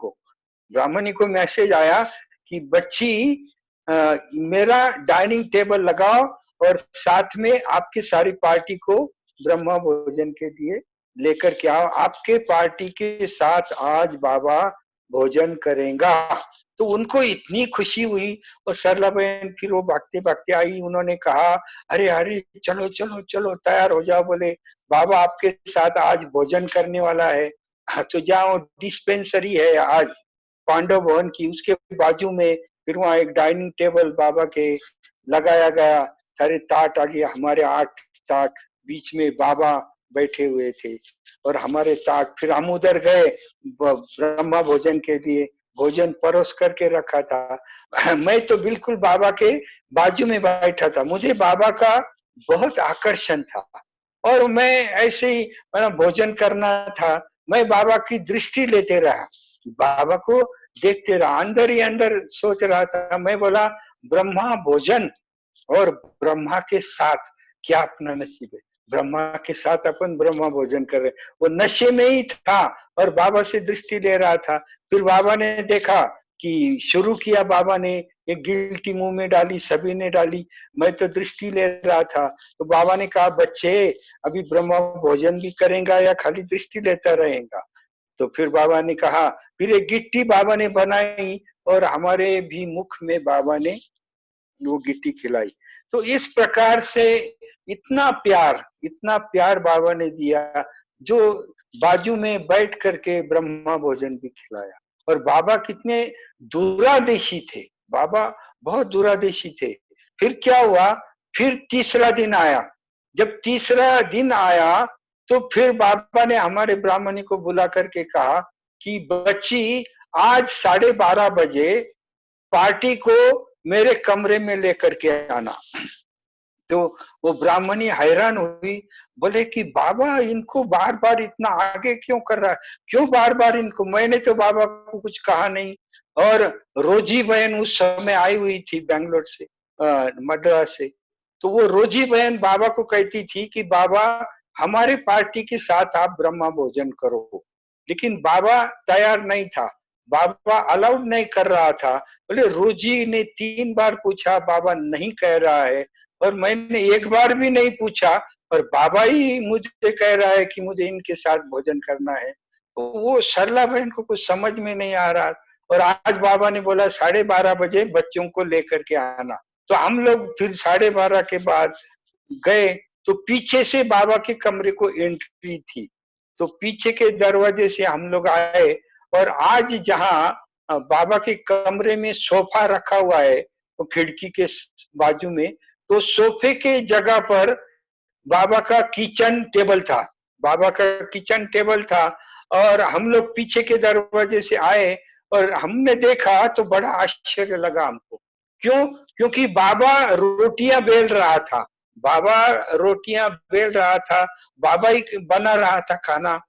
को मैसेज आया कि बच्ची मेरा डाइनिंग टेबल लगाओ, और साथ में आपकी सारी पार्टी को ब्रह्मा भोजन के लिए लेकर के आओ, आपके पार्टी के साथ आज बाबा भोजन करेगा। तो उनको इतनी खुशी हुई, और सरला बहन फिर वो भागते भागते आई, उन्होंने कहा अरे अरे चलो चलो चलो तैयार हो जाओ, बोले बाबा आपके साथ आज भोजन करने वाला है। तो जहाँ डिस्पेंसरी है आज पांडव भवन की, उसके बाजू में फिर वहां एक डाइनिंग टेबल बाबा के लगाया गया, सारे ताट आ गया, हमारे 8 ताट, बीच में बाबा बैठे हुए थे, और हमारे ताट, फिर हम उधर गए ब्रह्मा भोजन के लिए, भोजन परोस करके रखा था। मैं तो बिल्कुल बाबा के बाजू में बैठा था, मुझे बाबा का बहुत आकर्षण था, और मैं ऐसे ही भोजन करना था, मैं बाबा की दृष्टि लेते रहा, बाबा को देखते रहा, अंदर ही अंदर सोच रहा था। मैं बोला ब्रह्मा भोजन और ब्रह्मा के साथ क्या अपना नसीब है, ब्रह्मा के साथ अपन ब्रह्मा भोजन कर रहे। वो नशे में ही था और बाबा से दृष्टि ले रहा था। फिर बाबा ने देखा कि शुरू किया, बाबा ने एक गिल्टी मुंह में डाली, सभी ने डाली, मैं तो दृष्टि ले रहा था। तो बाबा ने कहा बच्चे अभी ब्रह्मा भोजन भी करेगा या खाली दृष्टि लेता रहेगा। तो फिर बाबा ने कहा, फिर एक गिट्टी बाबा ने बनाई और हमारे भी मुख में बाबा ने वो गिट्टी खिलाई। तो इस प्रकार से इतना प्यार बाबा ने दिया, जो बाजू में बैठ करके ब्रह्मा भोजन भी खिलाया। और बाबा कितने दूरादेशी थे, बाबा बहुत दूरादेशी थे। फिर क्या हुआ, फिर तीसरा दिन आया। जब तीसरा दिन आया तो फिर बाबा ने हमारे ब्राह्मणी को बुला करके कहा कि बच्ची आज 12:30 बजे पार्टी को मेरे कमरे में लेकर के आना। तो वो ब्राह्मणी हैरान हुई, बोले कि बाबा इनको बार बार इतना आगे क्यों कर रहा है, क्यों बार बार इनको, मैंने तो बाबा को कुछ कहा नहीं। और रोजी बहन उस समय आई हुई थी बैंगलोर से, मद्रास से। तो वो रोजी बहन बाबा को कहती थी कि बाबा हमारे पार्टी के साथ आप ब्रह्मा भोजन करो, लेकिन बाबा तैयार नहीं था, बाबा अलाउड नहीं कर रहा था। बोले रोजी ने 3 बार पूछा, बाबा नहीं कह रहा है, और मैंने एक बार भी नहीं पूछा और बाबा ही मुझे कह रहा है कि मुझे इनके साथ भोजन करना है। तो वो सरला बहन को कुछ समझ में नहीं आ रहा। और आज बाबा ने बोला 12:30 बजे बच्चों को लेकर के आना। तो हम लोग फिर 12:30 के बाद गए, तो पीछे से बाबा के कमरे को एंट्री थी, तो पीछे के दरवाजे से हम लोग आए। और आज जहाँ बाबा के कमरे में सोफा रखा हुआ है, तो खिड़की के बाजू में, तो सोफे के जगह पर बाबा का किचन टेबल था, बाबा का किचन टेबल था। और हम लोग पीछे के दरवाजे से आए और हमने देखा तो बड़ा आश्चर्य लगा हमको। क्यों? क्योंकि बाबा रोटियां बेल रहा था, बाबा रोटियां बेल रहा था, बाबा ही बना रहा था खाना,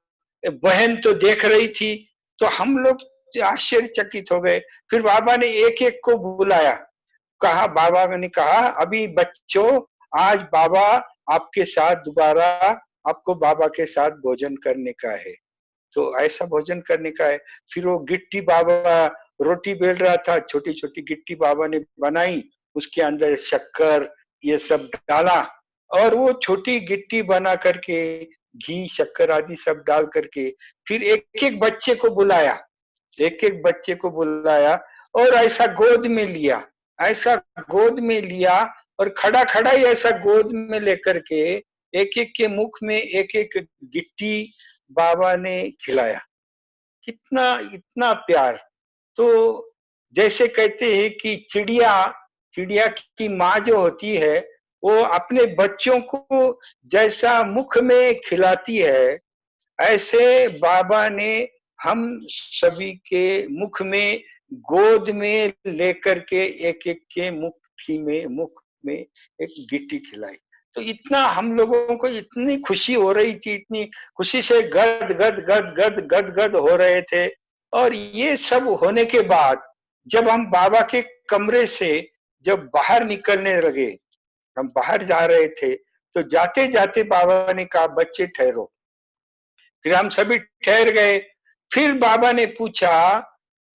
बहन तो देख रही थी। तो हम लोग आश्चर्यचकित हो गए। फिर बाबा ने एक एक को बुलाया, कहा, बाबा ने कहा अभी बच्चों आज बाबा आपके साथ दोबारा आपको बाबा के साथ भोजन करने का है, तो ऐसा भोजन करने का है। फिर वो गिट्टी बाबा रोटी बेल रहा था, छोटी छोटी गिट्टी बाबा ने बनाई, उसके अंदर शक्कर ये सब डाला, और वो छोटी गिट्टी बना करके घी शक्कर आदि सब डाल करके फिर एक एक बच्चे को बुलाया, एक एक बच्चे को बुलाया और ऐसा गोद में लिया, ऐसा गोद में लिया, और खड़ा खड़ा ही ऐसा गोद में लेकर के एक एक के मुख में एक एक गिट्टी बाबा ने खिलाया। कितना इतना प्यार। तो जैसे कहते हैं कि चिड़िया चिड़िया की माँ जो होती है, वो अपने बच्चों को जैसा मुख में खिलाती है, ऐसे बाबा ने हम सभी के मुख में गोद में लेकर के एक एक के मुख में एक गिट्टी खिलाई। तो इतना हम लोगों को इतनी खुशी हो रही थी, इतनी खुशी से गद गद गद गद गद गद हो रहे थे। और ये सब होने के बाद जब हम बाबा के कमरे से जब बाहर निकलने लगे, हम बाहर जा रहे थे, तो जाते जाते बाबा ने कहा बच्चे ठहरो। फिर हम सभी ठहर गए। फिर बाबा ने पूछा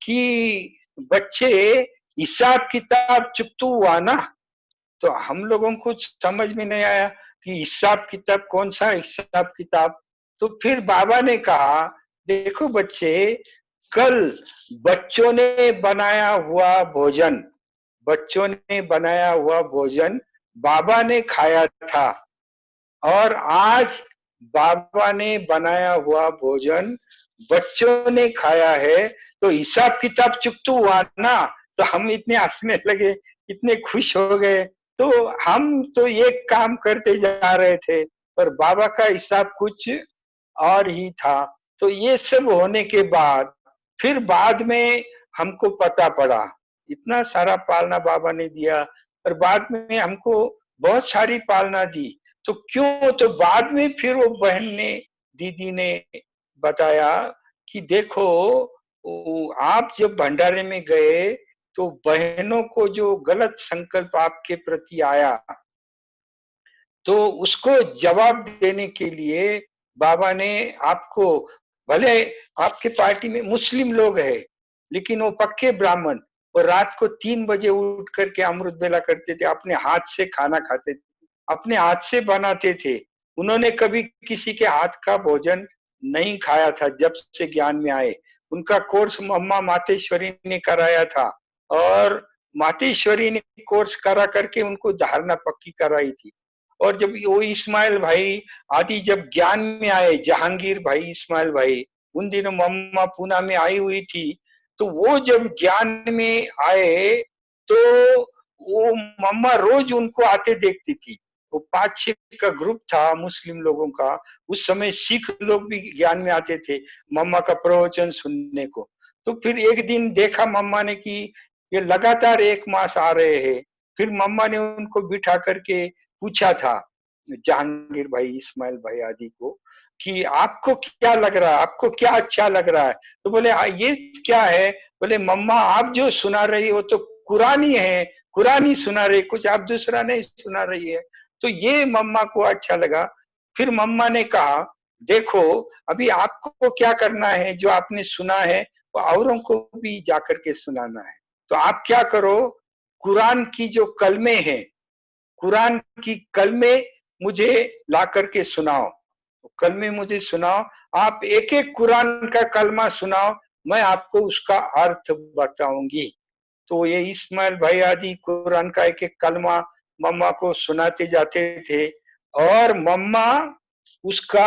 कि बच्चे हिसाब किताब चुकतू हुआ ना? तो हम लोगों को समझ में नहीं आया कि हिसाब किताब, कौन सा हिसाब किताब। तो फिर बाबा ने कहा देखो बच्चे, कल बच्चों ने बनाया हुआ भोजन, बच्चों ने बनाया हुआ भोजन बाबा ने खाया था, और आज बाबा ने बनाया हुआ भोजन बच्चों ने खाया है, तो हिसाब किताब चुकतू हुआ ना? तो हम इतने हंसने लगे, इतने खुश हो गए। तो हम तो एक काम करते जा रहे थे और बाबा का हिसाब कुछ और ही था। तो ये सब होने के बाद फिर बाद में हमको पता पड़ा, इतना सारा पालना बाबा ने दिया और बाद में हमको बहुत सारी पालना दी। तो क्यों? तो बाद में फिर वो बहन ने, दीदी ने बताया कि देखो, आप जब भंडारे में गए तो बहनों को जो गलत संकल्प आपके प्रति आया, तो उसको जवाब देने के लिए बाबा ने आपको, भले आपके पार्टी में मुस्लिम लोग हैं लेकिन वो पक्के ब्राह्मण, और रात को 3 बजे उठ करके अमृत बेला करते थे, अपने हाथ से खाना खाते थे, अपने हाथ से बनाते थे। उन्होंने कभी किसी के हाथ का भोजन नहीं खाया था जब से ज्ञान में आए। उनका कोर्स अम्मा मातेश्वरी ने कराया था, और मातेश्वरी ने कोर्स करा करके उनको धारणा पक्की कराई थी। और जब वो इस्माइल भाई आदि जब ज्ञान में आए, जहांगीर भाई, इस्माइल भाई, उन दिनों मम्मा पूना में आई हुई थी, तो वो जब ज्ञान में आए तो वो मम्मा रोज उनको आते देखती थी। वो 5-6 का ग्रुप था मुस्लिम लोगों का, उस समय सिख लोग भी ज्ञान में आते थे मम्मा का प्रवचन सुनने को। तो फिर एक दिन देखा मम्मा ने कि ये लगातार 1 मास आ रहे हैं। फिर मम्मा ने उनको बिठा करके पूछा था, जहांगीर भाई, इस्माइल भाई आदि को, कि आपको क्या लग रहा है, आपको क्या अच्छा लग रहा है? तो बोले ये क्या है? बोले मम्मा आप जो सुना रही हो तो कुरान ही है, कुरान ही सुना रही, कुछ आप दूसरा नहीं सुना रही है। तो ये मम्मा को अच्छा लगा। फिर मम्मा ने कहा, देखो अभी आपको क्या करना है, जो आपने सुना है वो औरों को भी जाकर के सुनाना है। तो आप क्या करो, कुरान की जो कलमे हैं, कुरान की कलमे मुझे ला करके सुनाओ, कलमे मुझे सुनाओ, आप एक एक कुरान का कलमा सुनाओ, मैं आपको उसका अर्थ बताऊंगी। तो ये इस्माइल भाई आदि कुरान का एक एक कलमा मम्मा को सुनाते जाते थे, और मम्मा उसका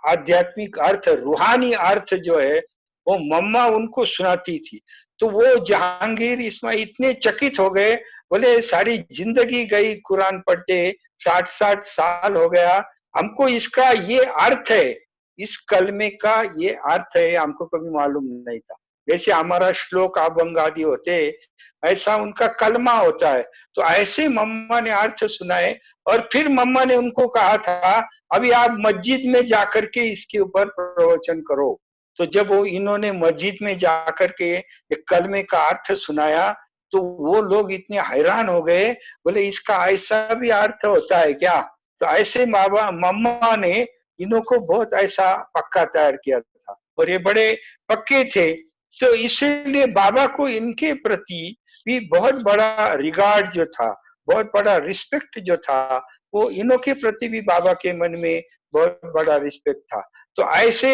आध्यात्मिक अर्थ, रूहानी अर्थ जो है वो मम्मा उनको सुनाती थी। तो वो जहांगीर इस्माइल इतने चकित हो गए, बोले सारी जिंदगी गई कुरान पढ़ते, 60-60 साल हो गया, हमको इसका ये अर्थ है, इस कलमे का ये अर्थ है, हमको कभी मालूम नहीं था। जैसे हमारा श्लोक अभंग आदि होते, ऐसा उनका कलमा होता है। तो ऐसे मम्मा ने अर्थ सुनाए, और फिर मम्मा ने उनको कहा था, अभी आप मस्जिद में जाकर के इसके ऊपर प्रवचन करो। तो जब वो इन्होंने मस्जिद में जाकर के एक कलमे का अर्थ सुनाया, तो वो लोग इतने हैरान हो गए, बोले इसका ऐसा भी अर्थ होता है क्या? तो ऐसे बाबा मम्मा ने इन्हों को बहुत ऐसा पक्का तैयार किया था, और ये बड़े पक्के थे। तो इसीलिए बाबा को इनके प्रति भी बहुत बड़ा रिगार्ड जो था, बहुत बड़ा रिस्पेक्ट जो था, वो इन्हों के प्रति भी बाबा के मन में बहुत बड़ा रिस्पेक्ट था। तो ऐसे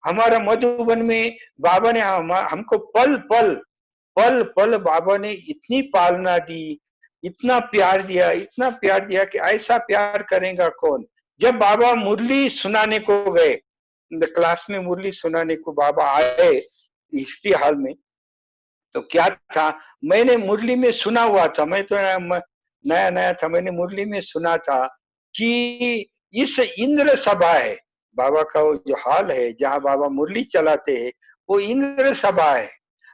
हमारा मधुबन में बाबा ने हमको पल पल, पल पल बाबा ने इतनी पालना दी, इतना प्यार दिया, इतना प्यार दिया कि ऐसा प्यार करेगा कौन। जब बाबा मुरली सुनाने को गए, क्लास में मुरली सुनाने को बाबा आए हिस्ट्री हॉल में, तो क्या था, मैंने मुरली में सुना हुआ था, मैं तो नया नया था, मैंने मुरली में सुना था कि इस इंद्र सभा है, बाबा का वो जो हॉल है जहाँ बाबा मुरली चलाते हैं, वो इंद्र सभा है,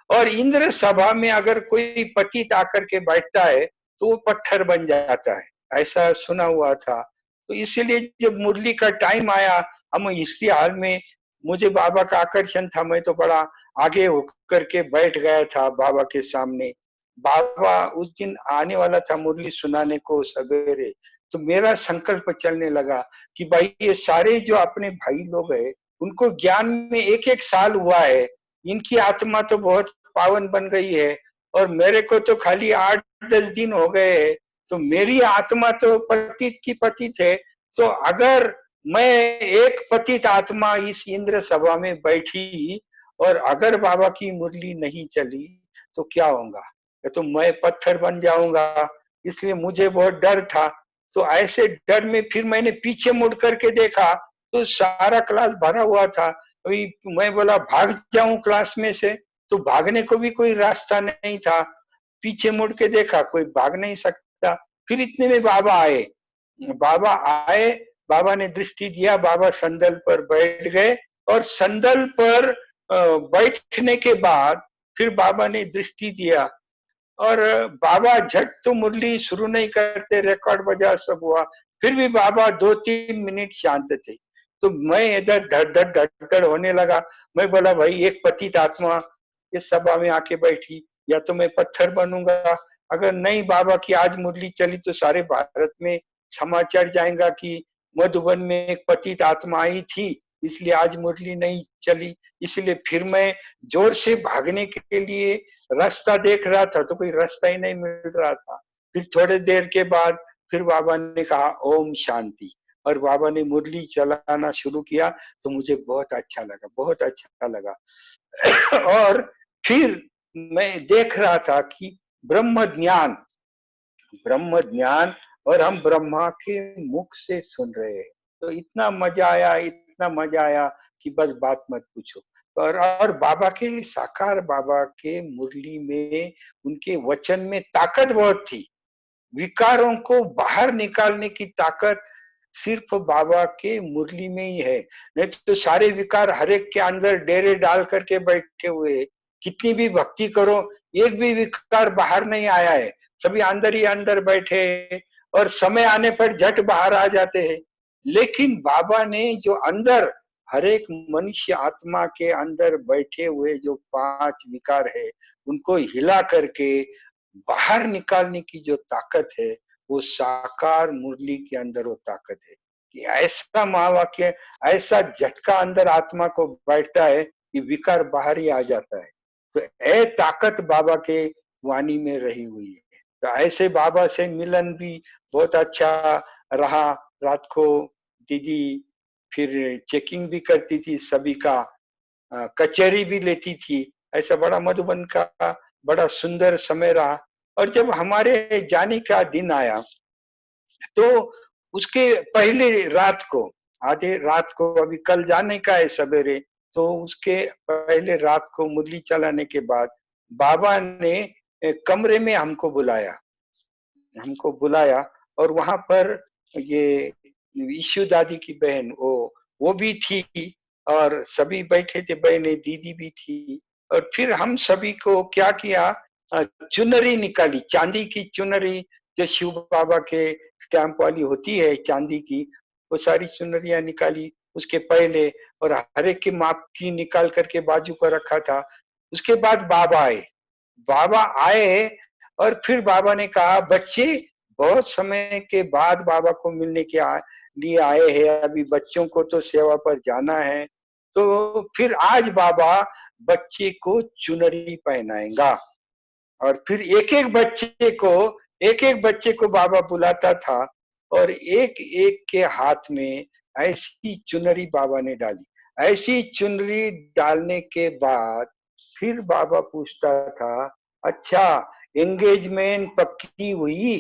और इंद्र सभा में अगर कोई पतित आकर के बैठता है तो वो पत्थर बन जाता है, ऐसा सुना हुआ था। तो इसीलिए जब मुरली का टाइम आया, हम हिस्ट्री हॉल में, मुझे बाबा का आकर्षण था, मैं तो बड़ा आगे होकर के बैठ गया था बाबा के सामने। बाबा उस दिन आने वाला था मुरली सुनाने को सवेरे, तो मेरा संकल्प चलने लगा कि भाई ये सारे जो अपने भाई लोग हैं, उनको ज्ञान में 1-1 साल हुआ है, इनकी आत्मा तो बहुत पावन बन गई है, और मेरे को तो खाली 8-10 दिन हो गए हैं, तो मेरी आत्मा तो पतित की पतित है। तो अगर मैं एक पतित आत्मा इस इंद्र सभा में बैठी, और अगर बाबा की मुरली नहीं चली तो क्या होगा, तो मैं पत्थर बन जाऊंगा। इसलिए मुझे बहुत डर था। तो ऐसे डर में फिर मैंने पीछे मुड़ करके देखा तो सारा क्लास भरा हुआ था। अभी मैं बोला भाग जाऊं क्लास में से, तो भागने को भी कोई रास्ता नहीं था। पीछे मुड़ के देखा, कोई भाग नहीं सकता। फिर इतने में बाबा आए, बाबा आए, बाबा ने दृष्टि दिया, बाबा संदल पर बैठ गए, और संदल पर बैठने के बाद फिर बाबा ने दृष्टि दिया, और बाबा झट तो मुरली शुरू नहीं करते, रिकॉर्ड बजा सब हुआ। फिर भी बाबा 2-3 मिनट शांत थे। तो मैं इधर धड़-धड़ होने लगा। मैं बोला भाई एक पतित आत्मा इस सभा में आके बैठी, या तो मैं पत्थर बनूंगा। अगर नहीं बाबा की आज मुरली चली तो सारे भारत में समाचार जाएगा कि मधुबन में एक पतित आत्मा आई थी, इसलिए आज मुरली नहीं चली। इसलिए फिर मैं जोर से भागने के लिए रास्ता देख रहा था, तो कोई रास्ता ही नहीं मिल रहा था। फिर थोड़ी देर के बाद फिर बाबा ने कहा ओम शांति, और बाबा ने मुरली चलाना शुरू किया। तो मुझे बहुत अच्छा लगा, बहुत अच्छा लगा। और फिर मैं देख रहा था कि ब्रह्म ज्ञान, ब्रह्म ज्ञान, और हम ब्रह्मा के मुख से सुन रहे हैं। तो इतना मजा आया, इतना मजा आया कि बस बात मत पूछो। और बाबा के साकार बाबा के मुरली में, उनके वचन में ताकत बहुत थी। विकारों को बाहर निकालने की ताकत सिर्फ बाबा के मुरली में ही है। नहीं तो सारे विकार हर एक के अंदर डेरे डाल करके बैठे हुए, कितनी भी भक्ति करो एक भी विकार बाहर नहीं आया है, सभी अंदर ही अंदर बैठे, और समय आने पर झट बाहर आ जाते हैं। लेकिन बाबा ने जो अंदर हर एक मनुष्य आत्मा के अंदर बैठे हुए जो 5 विकार है, उनको हिला करके बाहर निकालने की जो ताकत है, वो साकार मुरली के अंदर वो ताकत है कि ऐसा महावाक्य, ऐसा झटका अंदर आत्मा को बैठता है कि विकार बाहर ही आ जाता है। तो ए ताकत बाबा के वाणी में रही हुई है। तो ऐसे बाबा से मिलन भी बहुत अच्छा रहा। रात को दीदी फिर चेकिंग भी करती थी सभी का, कचहरी भी लेती थी। ऐसा बड़ा मधुबन का बड़ा सुंदर समय रहा। और जब हमारे जाने का दिन आया, तो उसके पहले रात को, आधे रात को, अभी कल जाने का है सवेरे, तो उसके पहले रात को मुरली चलाने के बाद बाबा ने कमरे में हमको बुलाया, और वहां पर ये ईशु दादी की बहन वो भी थी, और सभी बैठे थे, बहनें दीदी भी थी। और फिर हम सभी को क्या किया, चुनरी निकाली, चांदी की चुनरी, जो शिव बाबा के स्टैंप वाली होती है चांदी की, वो सारी चुनरियां निकाली उसके पहले, और हर एक की माप की निकाल करके बाजू पर रखा था। उसके बाद बाबा आए, और फिर बाबा ने कहा बच्चे बहुत समय के बाद बाबा को मिलने के लिए आए हैं, अभी बच्चों को तो सेवा पर जाना है। तो फिर आज बाबा बच्चे को चुनरी पहनाएगा, और फिर एक एक बच्चे को बाबा बुलाता था, और एक एक के हाथ में ऐसी चुनरी बाबा ने डाली। ऐसी चुनरी डालने के बाद फिर बाबा पूछता था, अच्छा एंगेजमेंट पक्की हुई?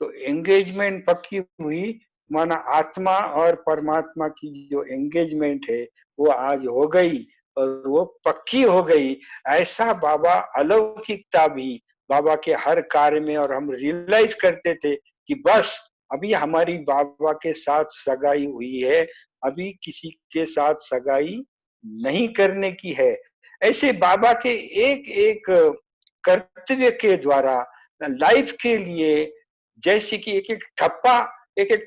तो एंगेजमेंट पक्की हुई, माना आत्मा और परमात्मा की जो एंगेजमेंट है वो आज हो गई, और वो पक्की हो गई। ऐसा बाबा अलौकिकता भी बाबा के हर कार्य में, और हम रियलाइज करते थे कि बस अभी हमारी बाबा के साथ सगाई हुई है, अभी किसी के साथ सगाई नहीं करने की है। ऐसे बाबा के एक एक कर्तव्य के द्वारा लाइफ के लिए जैसे कि एक एक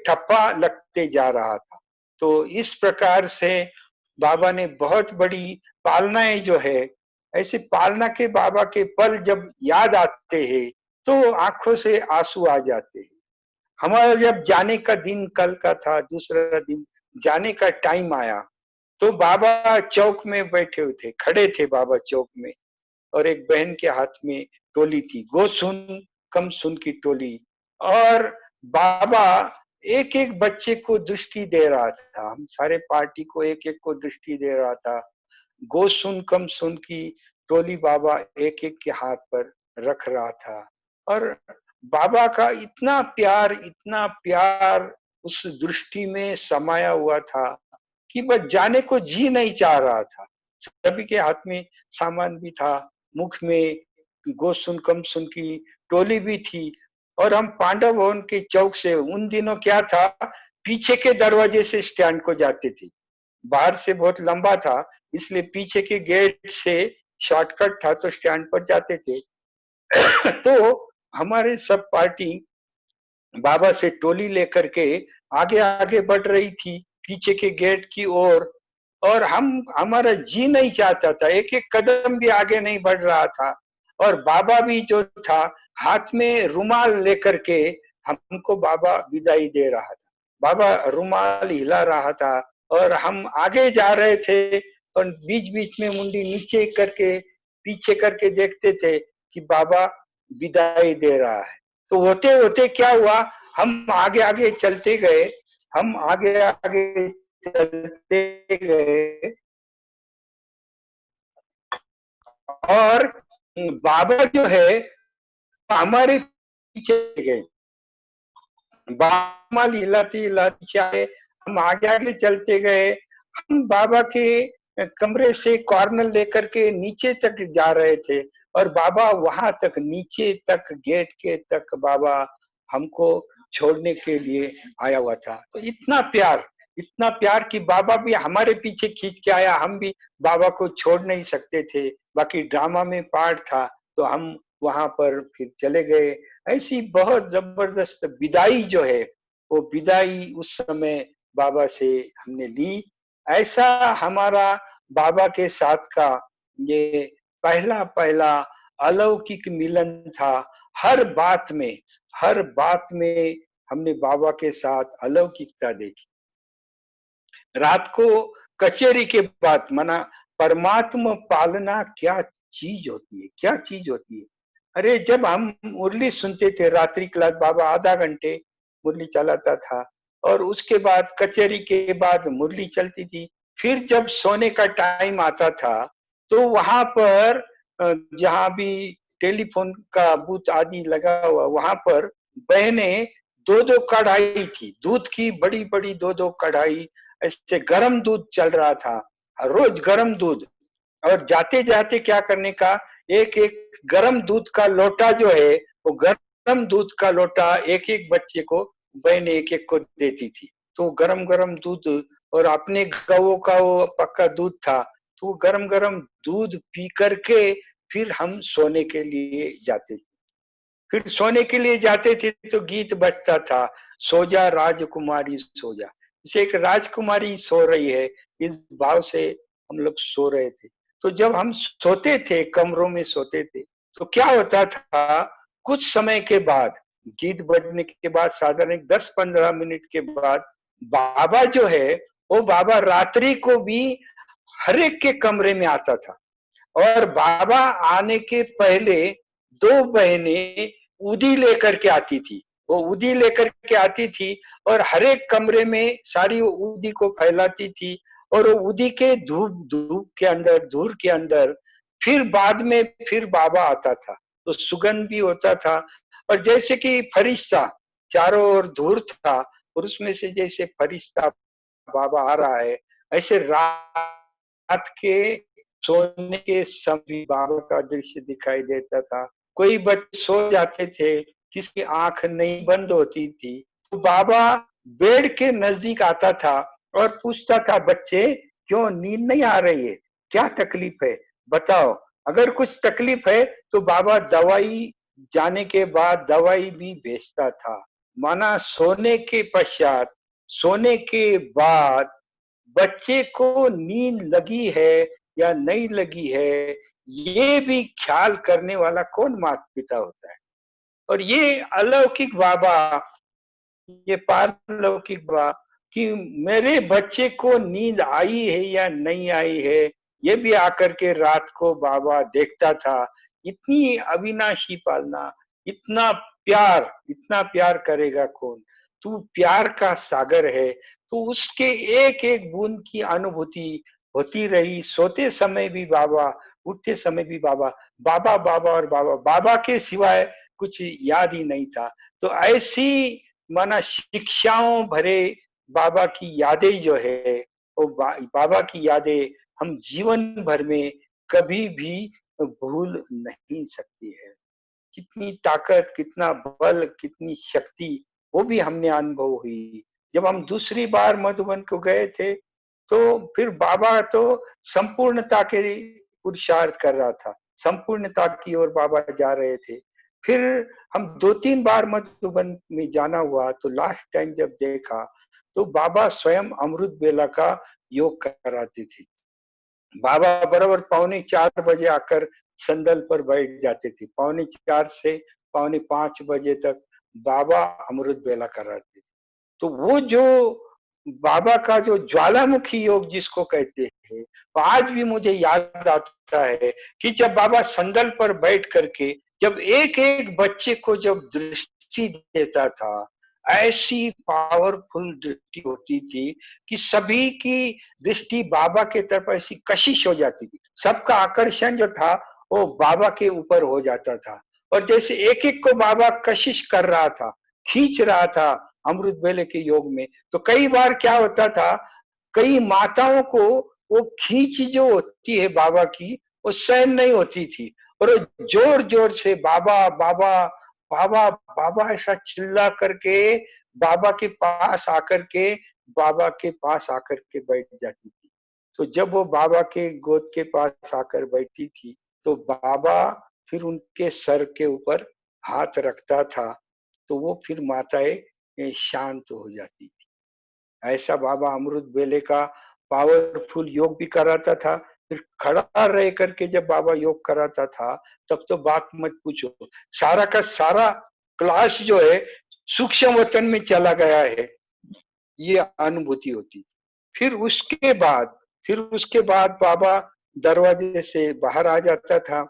ठप्पा लगते जा रहा था। तो इस प्रकार से बाबा ने बहुत बड़ी पालनाएं जो है, ऐसे पालना के बाबा के पल जब याद आते हैं तो आंखों से आंसू आ जाते हैं। हमारा जब जाने का दिन कल का था, दूसरा दिन जाने का टाइम आया, तो बाबा चौक में बैठे हुए थे, खड़े थे बाबा चौक में, और एक बहन के हाथ में टोली थी, गो सुन कम सुन की टोली। और बाबा एक एक बच्चे को दृष्टि दे रहा था, हम सारे पार्टी को एक एक को दृष्टि दे रहा था। गो सुन कम सुन की टोली बाबा एक एक के हाथ पर रख रहा था। और बाबा का इतना प्यार उस दृष्टि में समाया हुआ था कि बस जाने को जी नहीं चाह रहा था। सभी के हाथ में सामान भी था, मुख में गो सुन कम सुन की टोली भी थी। और हम पांडव भवन के चौक से, उन दिनों क्या था, पीछे के दरवाजे से स्टैंड को जाते थे, बाहर से बहुत लंबा था, इसलिए पीछे के गेट से शॉर्टकट था, तो स्टैंड पर जाते थे। तो हमारे सब पार्टी बाबा से टोली लेकर के आगे आगे बढ़ रही थी पीछे के गेट की ओर। और हम हमारा जी नहीं चाहता था, एक एक कदम भी आगे नहीं बढ़ रहा था। और बाबा भी जो था हाथ में रुमाल लेकर के हमको बाबा विदाई दे रहा था। बाबा रुमाल हिला रहा था और हम आगे जा रहे थे और बीच बीच में मुंडी नीचे करके पीछे करके देखते थे कि बाबा विदाई दे रहा है। तो होते होते क्या हुआ, हम आगे आगे चलते गए, हम आगे आगे चलते गए और बाबा जो है हमारे पीछे गए। बाबा हिलाते हिलाते चाहे हम आगे आगे चलते गए। हम बाबा के कमरे से कॉर्नर लेकर के नीचे तक जा रहे थे और बाबा वहां तक नीचे तक गेट के तक बाबा हमको छोड़ने के लिए आया हुआ था। तो इतना प्यार कि बाबा भी हमारे पीछे खींच के आया। हम भी बाबा को छोड़ नहीं सकते थे, बाकी ड्रामा में पार्ट था तो हम वहां पर फिर चले गए। ऐसी बहुत जबरदस्त विदाई जो है, वो विदाई उस समय बाबा से हमने ली। ऐसा हमारा बाबा के साथ का ये पहला पहला अलौकिक मिलन था। हर बात में हमने बाबा के साथ अलौकिकता देखी। रात को कचेरी के बाद माना परमात्मा पालना क्या चीज होती है, क्या चीज होती है। अरे जब हम मुरली सुनते थे रात्रि क्लास, बाबा आधा घंटे मुरली चलाता था और उसके बाद कचेरी के बाद मुरली चलती थी। फिर जब सोने का टाइम आता था तो वहां पर जहां भी टेलीफोन का बूथ आदि लगा हुआ वहां पर बहने दो दो कढ़ाई थी दूध की, बड़ी बड़ी दो दो कढ़ाई, ऐसे गरम दूध चल रहा था, रोज गरम दूध। और जाते जाते क्या करने का, एक एक गरम दूध का लोटा जो है वो गरम दूध का लोटा एक एक बच्चे को बहन एक एक को देती थी। तो गरम गरम दूध, और अपने गवों का वो पक्का दूध था, तो गरम गरम दूध पी करके फिर हम सोने के लिए जाते थे। फिर सोने के लिए जाते थे तो गीत बजता था, सो जा राजकुमारी सो जा। जैसे एक राजकुमारी सो रही है, इस भाव से हम लोग सो रहे थे। तो जब हम सोते थे, कमरों में सोते थे, तो क्या होता था, कुछ समय के बाद, गीत बजने के बाद साधारण 10-15 मिनट के बाद बाबा जो है, वो बाबा रात्रि को भी हर एक के कमरे में आता था। और बाबा आने के पहले दो बहनें उदी लेकर के आती थी। वो उदी लेकर के आती थी और हर एक कमरे में सारी उदी को फैलाती थी। और वो उदी के धूप धूप के अंदर, धूल के अंदर फिर बाद में फिर बाबा आता था, तो सुगंध भी होता था। और जैसे कि फरिश्ता चारों ओर धूल था और उसमें से जैसे फरिश्ता बाबा आ रहा है, ऐसे रात के सोने के समय बाबा का दृश्य दिखाई देता था। कोई बच्चे सो जाते थे, किसकी आंख नहीं बंद होती थी, तो बाबा बेड के नजदीक आता था और पूछता था, बच्चे क्यों नींद नहीं आ रही है, क्या तकलीफ है, बताओ। अगर कुछ तकलीफ है तो बाबा दवाई, जाने के बाद दवाई भी भेजता था। माना सोने के पश्चात, सोने के बाद बच्चे को नींद लगी है या नहीं लगी है, ये भी ख्याल करने वाला कौन माता पिता होता है। और ये अलौकिक बाबा, ये पारलौकिक बाबा कि मेरे बच्चे को नींद आई है या नहीं आई है, ये भी आकर के रात को बाबा देखता था। इतनी अविनाशी पालना, इतना प्यार करेगा कौन। तू प्यार का सागर है, तो उसके एक एक बूंद की अनुभूति होती रही। सोते समय भी बाबा, उठते समय भी बाबा, बाबा बाबा और बाबा, बाबा के सिवाय कुछ याद ही नहीं था। तो ऐसी माना शिक्षाओं भरे बाबा की यादें जो है, वो बाबा की यादें हम जीवन भर में कभी भी भूल नहीं सकती है। कितनी ताकत, कितना बल, कितनी शक्ति, वो भी हमने अनुभव हुई। जब हम दूसरी बार मधुबन को गए थे तो फिर बाबा तो संपूर्णता के पुरुषार्थ कर रहा था, संपूर्णता की ओर बाबा जा रहे थे। फिर हम 2-3 बार मधुबन में जाना हुआ, तो लास्ट टाइम जब देखा तो बाबा स्वयं अमृत वेला का योग कराते थे। बाबा बराबर 3:45 बजे आकर संदल पर बैठ जाते थे। 4:45 से 4:45 तक बाबा अमृत वेला कराते थे। तो वो जो बाबा का जो ज्वालामुखी योग जिसको कहते हैं, वो आज भी मुझे याद आता है कि जब बाबा संदल पर बैठ करके जब एक-एक बच्चे को जब दृष्टि देता था, ऐसी पावरफुल दृष्टि होती थी कि सभी की दृष्टि बाबा के तरफ ऐसी कशिश हो जाती थी। सबका आकर्षण जो था, वो बाबा के ऊपर हो जाता था और जैसे एक-एक को बाबा कशिश कर रहा था, खींच रहा था अमृत वेले के योग में, तो कई बार क्या होता था, कई माताओं को वो खींच जो होती है बाबा की, वो सहन नहीं होती थी और वो जोर-जोर से बाबा, बाबा, बाबा, बाबा ऐसा चिल्ला करके बाबा के पास आकर के बाबा के पास आकर के बैठ जाती थी। तो जब वो बाबा के गोद के पास आकर बैठती थी, तो बाबा फिर उनके सर के ऊपर हाथ रखता था, तो वो फिर माताएँ शांत हो जाती थी। ऐसा बाबा अमृत वेले का पावरफुल योग भी कराता था। फिर खड़ा रह करके जब बाबा योग कराता था, तब तो बात मत पूछो। सारा का सारा क्लास जो है, सूक्ष्म वतन में चला गया है, ये अनुभूति होती। फिर उसके बाद बाबा दरवाजे से बाहर आ जाता था।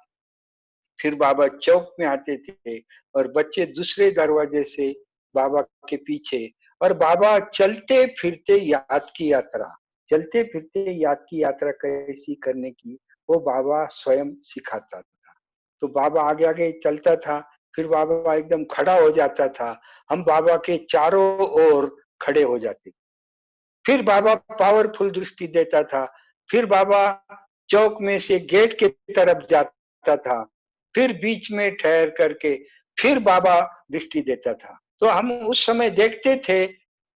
फिर बाबा चौक में आते थे और बच्चे दूसरे दरवाजे से बाबा के पीछे और बाबा चलते फिरते याद की यात्रा कैसी करने की वो बाबा स्वयं सिखाता था। तो बाबा आगे आगे चलता था, फिर बाबा एकदम खड़ा हो जाता था, हम बाबा के चारों ओर खड़े हो जाते। फिर बाबा पावरफुल दृष्टि देता था, फिर बाबा चौक में से गेट की तरफ जाता था, फिर बीच में ठहर करके फिर बाबा दृष्टि देता था। तो हम उस समय देखते थे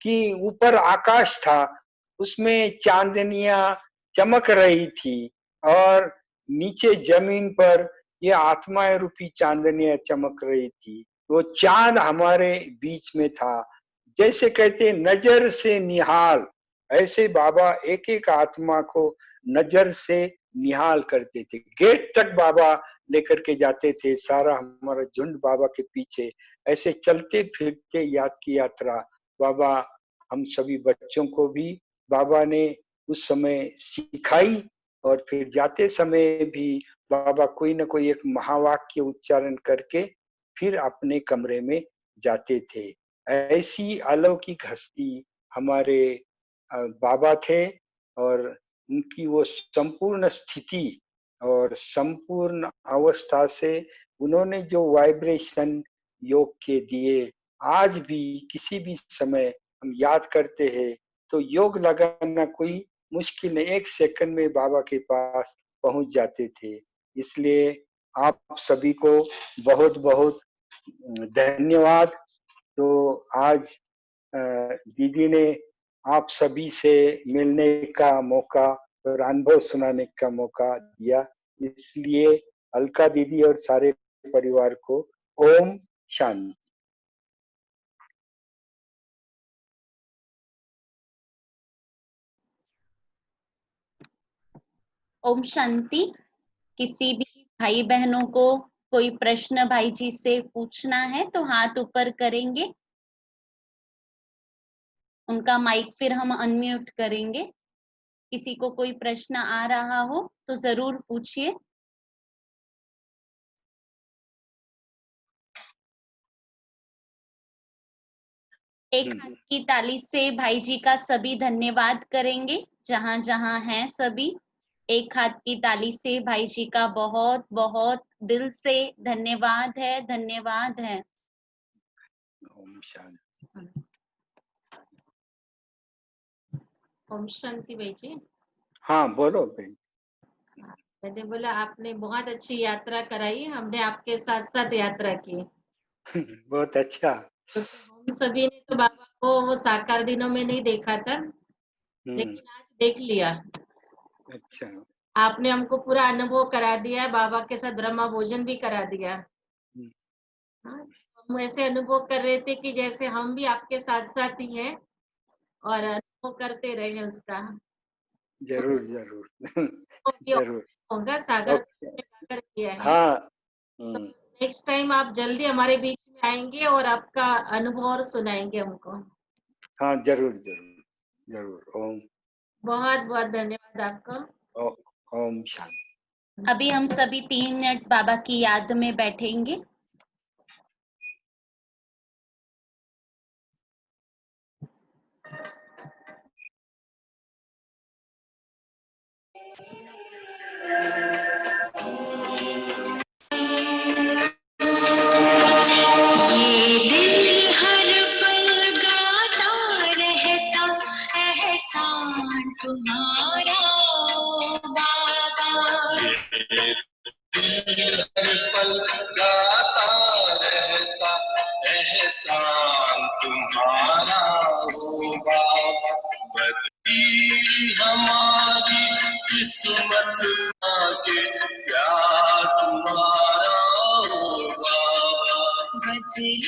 कि ऊपर आकाश था, उसमें चांदनियां चमक रही थी और नीचे जमीन पर ये आत्माएं रूपी चांदनियां चमक रही थी। वो चांद हमारे बीच में था, जैसे कहते नजर से निहाल, ऐसे बाबा एक एक आत्मा को नजर से निहाल करते थे। गेट तक बाबा लेकर के जाते थे, सारा हमारा झुंड बाबा के पीछे, ऐसे चलते फिरते याद की यात्रा बाबा हम सभी बच्चों को भी बाबा ने उस समय सिखाई और फिर जाते समय भी बाबा कोई ना कोई एक महावाक्य उच्चारण करके फिर अपने कमरे में जाते थे। ऐसी अलौकिक हस्ती हमारे बाबा थे और उनकी वो संपूर्ण स्थिति और संपूर्ण अवस्था से उन्होंने जो वाइब्रेशन योग के दिए, आज भी किसी भी समय हम याद करते हैं तो योग लगाना कोई मुश्किल नहीं, 1 सेकंड में बाबा के पास पहुंच जाते थे। इसलिए आप सभी को बहुत-बहुत धन्यवाद। तो आज दीदी ने आप सभी से मिलने का मौका और अनुभव सुनाने का मौका दिया, इसलिए अलका दीदी और सारे परिवार को ओम शांति। ओम शांति। किसी भी भाई बहनों को कोई प्रश्न भाई जी से पूछना है तो हाथ ऊपर करेंगे, उनका माइक फिर हम अनम्यूट करेंगे। किसी को कोई प्रश्न आ रहा हो तो जरूर पूछिए। एक हाथ की ताली से भाई जी का सभी धन्यवाद करेंगे, जहां जहां हैं सभी। एक हाथ की ताली से भाई जी का बहुत बहुत दिल से धन्यवाद है, धन्यवाद है। ओम शांति। ओम शांति भाई जी। हाँ बोलो बहन। मैंने बोला आपने बहुत अच्छी यात्रा कराई, हमने आपके साथ साथ यात्रा की। बहुत अच्छा। क्योंकि हम सभी ने तो बाबा को वो साकार दिनों में नहीं देखा था, लेकिन आज देख लिया। अच्छा। आपने हमको पूरा अनुभव करा दिया है, बाबा के साथ ब्रह्मा भोजन भी करा दिया। हाँ, हम ऐसे अनुभव कर रहे थे कि जैसे हम भी आपके साथ साथ ही हैं और अनुभव करते रहे उसका। तो जरूर जरूर वो भी जरूर। होगा, सागर ओके। में गाकर किया है। हाँ। तो नेक्स्ट टाइम आप जल्दी हमारे बीच में आएंगे और आपका अनुभव और सुनाएंगे हमको। हाँ, जरूर जरूर जरूर। ओम। बहुत बहुत धन्यवाद आपका। ओम शांति। अभी हम सभी 3 मिनट बाबा की याद में बैठेंगे। ये दिल हर पल गाता रहता एहसान तुम्हारा ओ बाबा। हर पल गाता रहता एहसान तुम्हारा हो बाबा। बदली हमारी किस्मत आगे प्यार तुम्हारा हो बाबा। बदली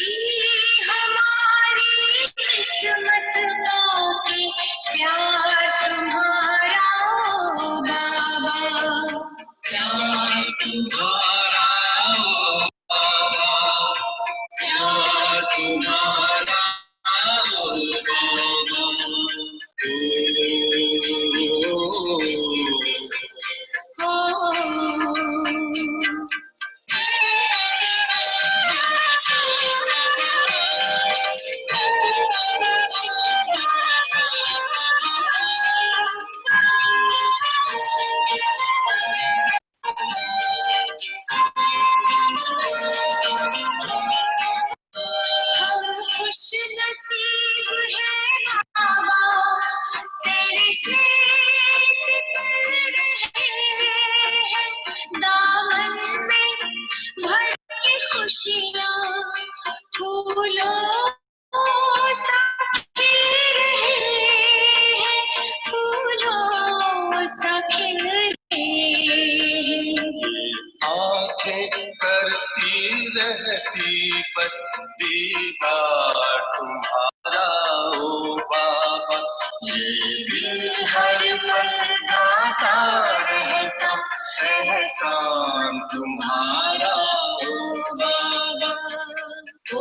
हमारी किस्मत पाके प्यार तुम्हारा ओ बाबा। प्यार तुम्हारा हो बाबा। प्यार तुम्हारा हो बाबा। हम खुश नसीब है बाबा, तेरे स्नेह से पल रहे हैं। दामन में भर के खुशियाँ फूलों सा खिल रहे हैं, फूलों सा खिल रहे हैं। आंखें करती रहती बस दीदार तुम्हारा हो बाबा। ये दिल हर पल गाता रहता एहसान तुम्हारा हो बाबा। ओ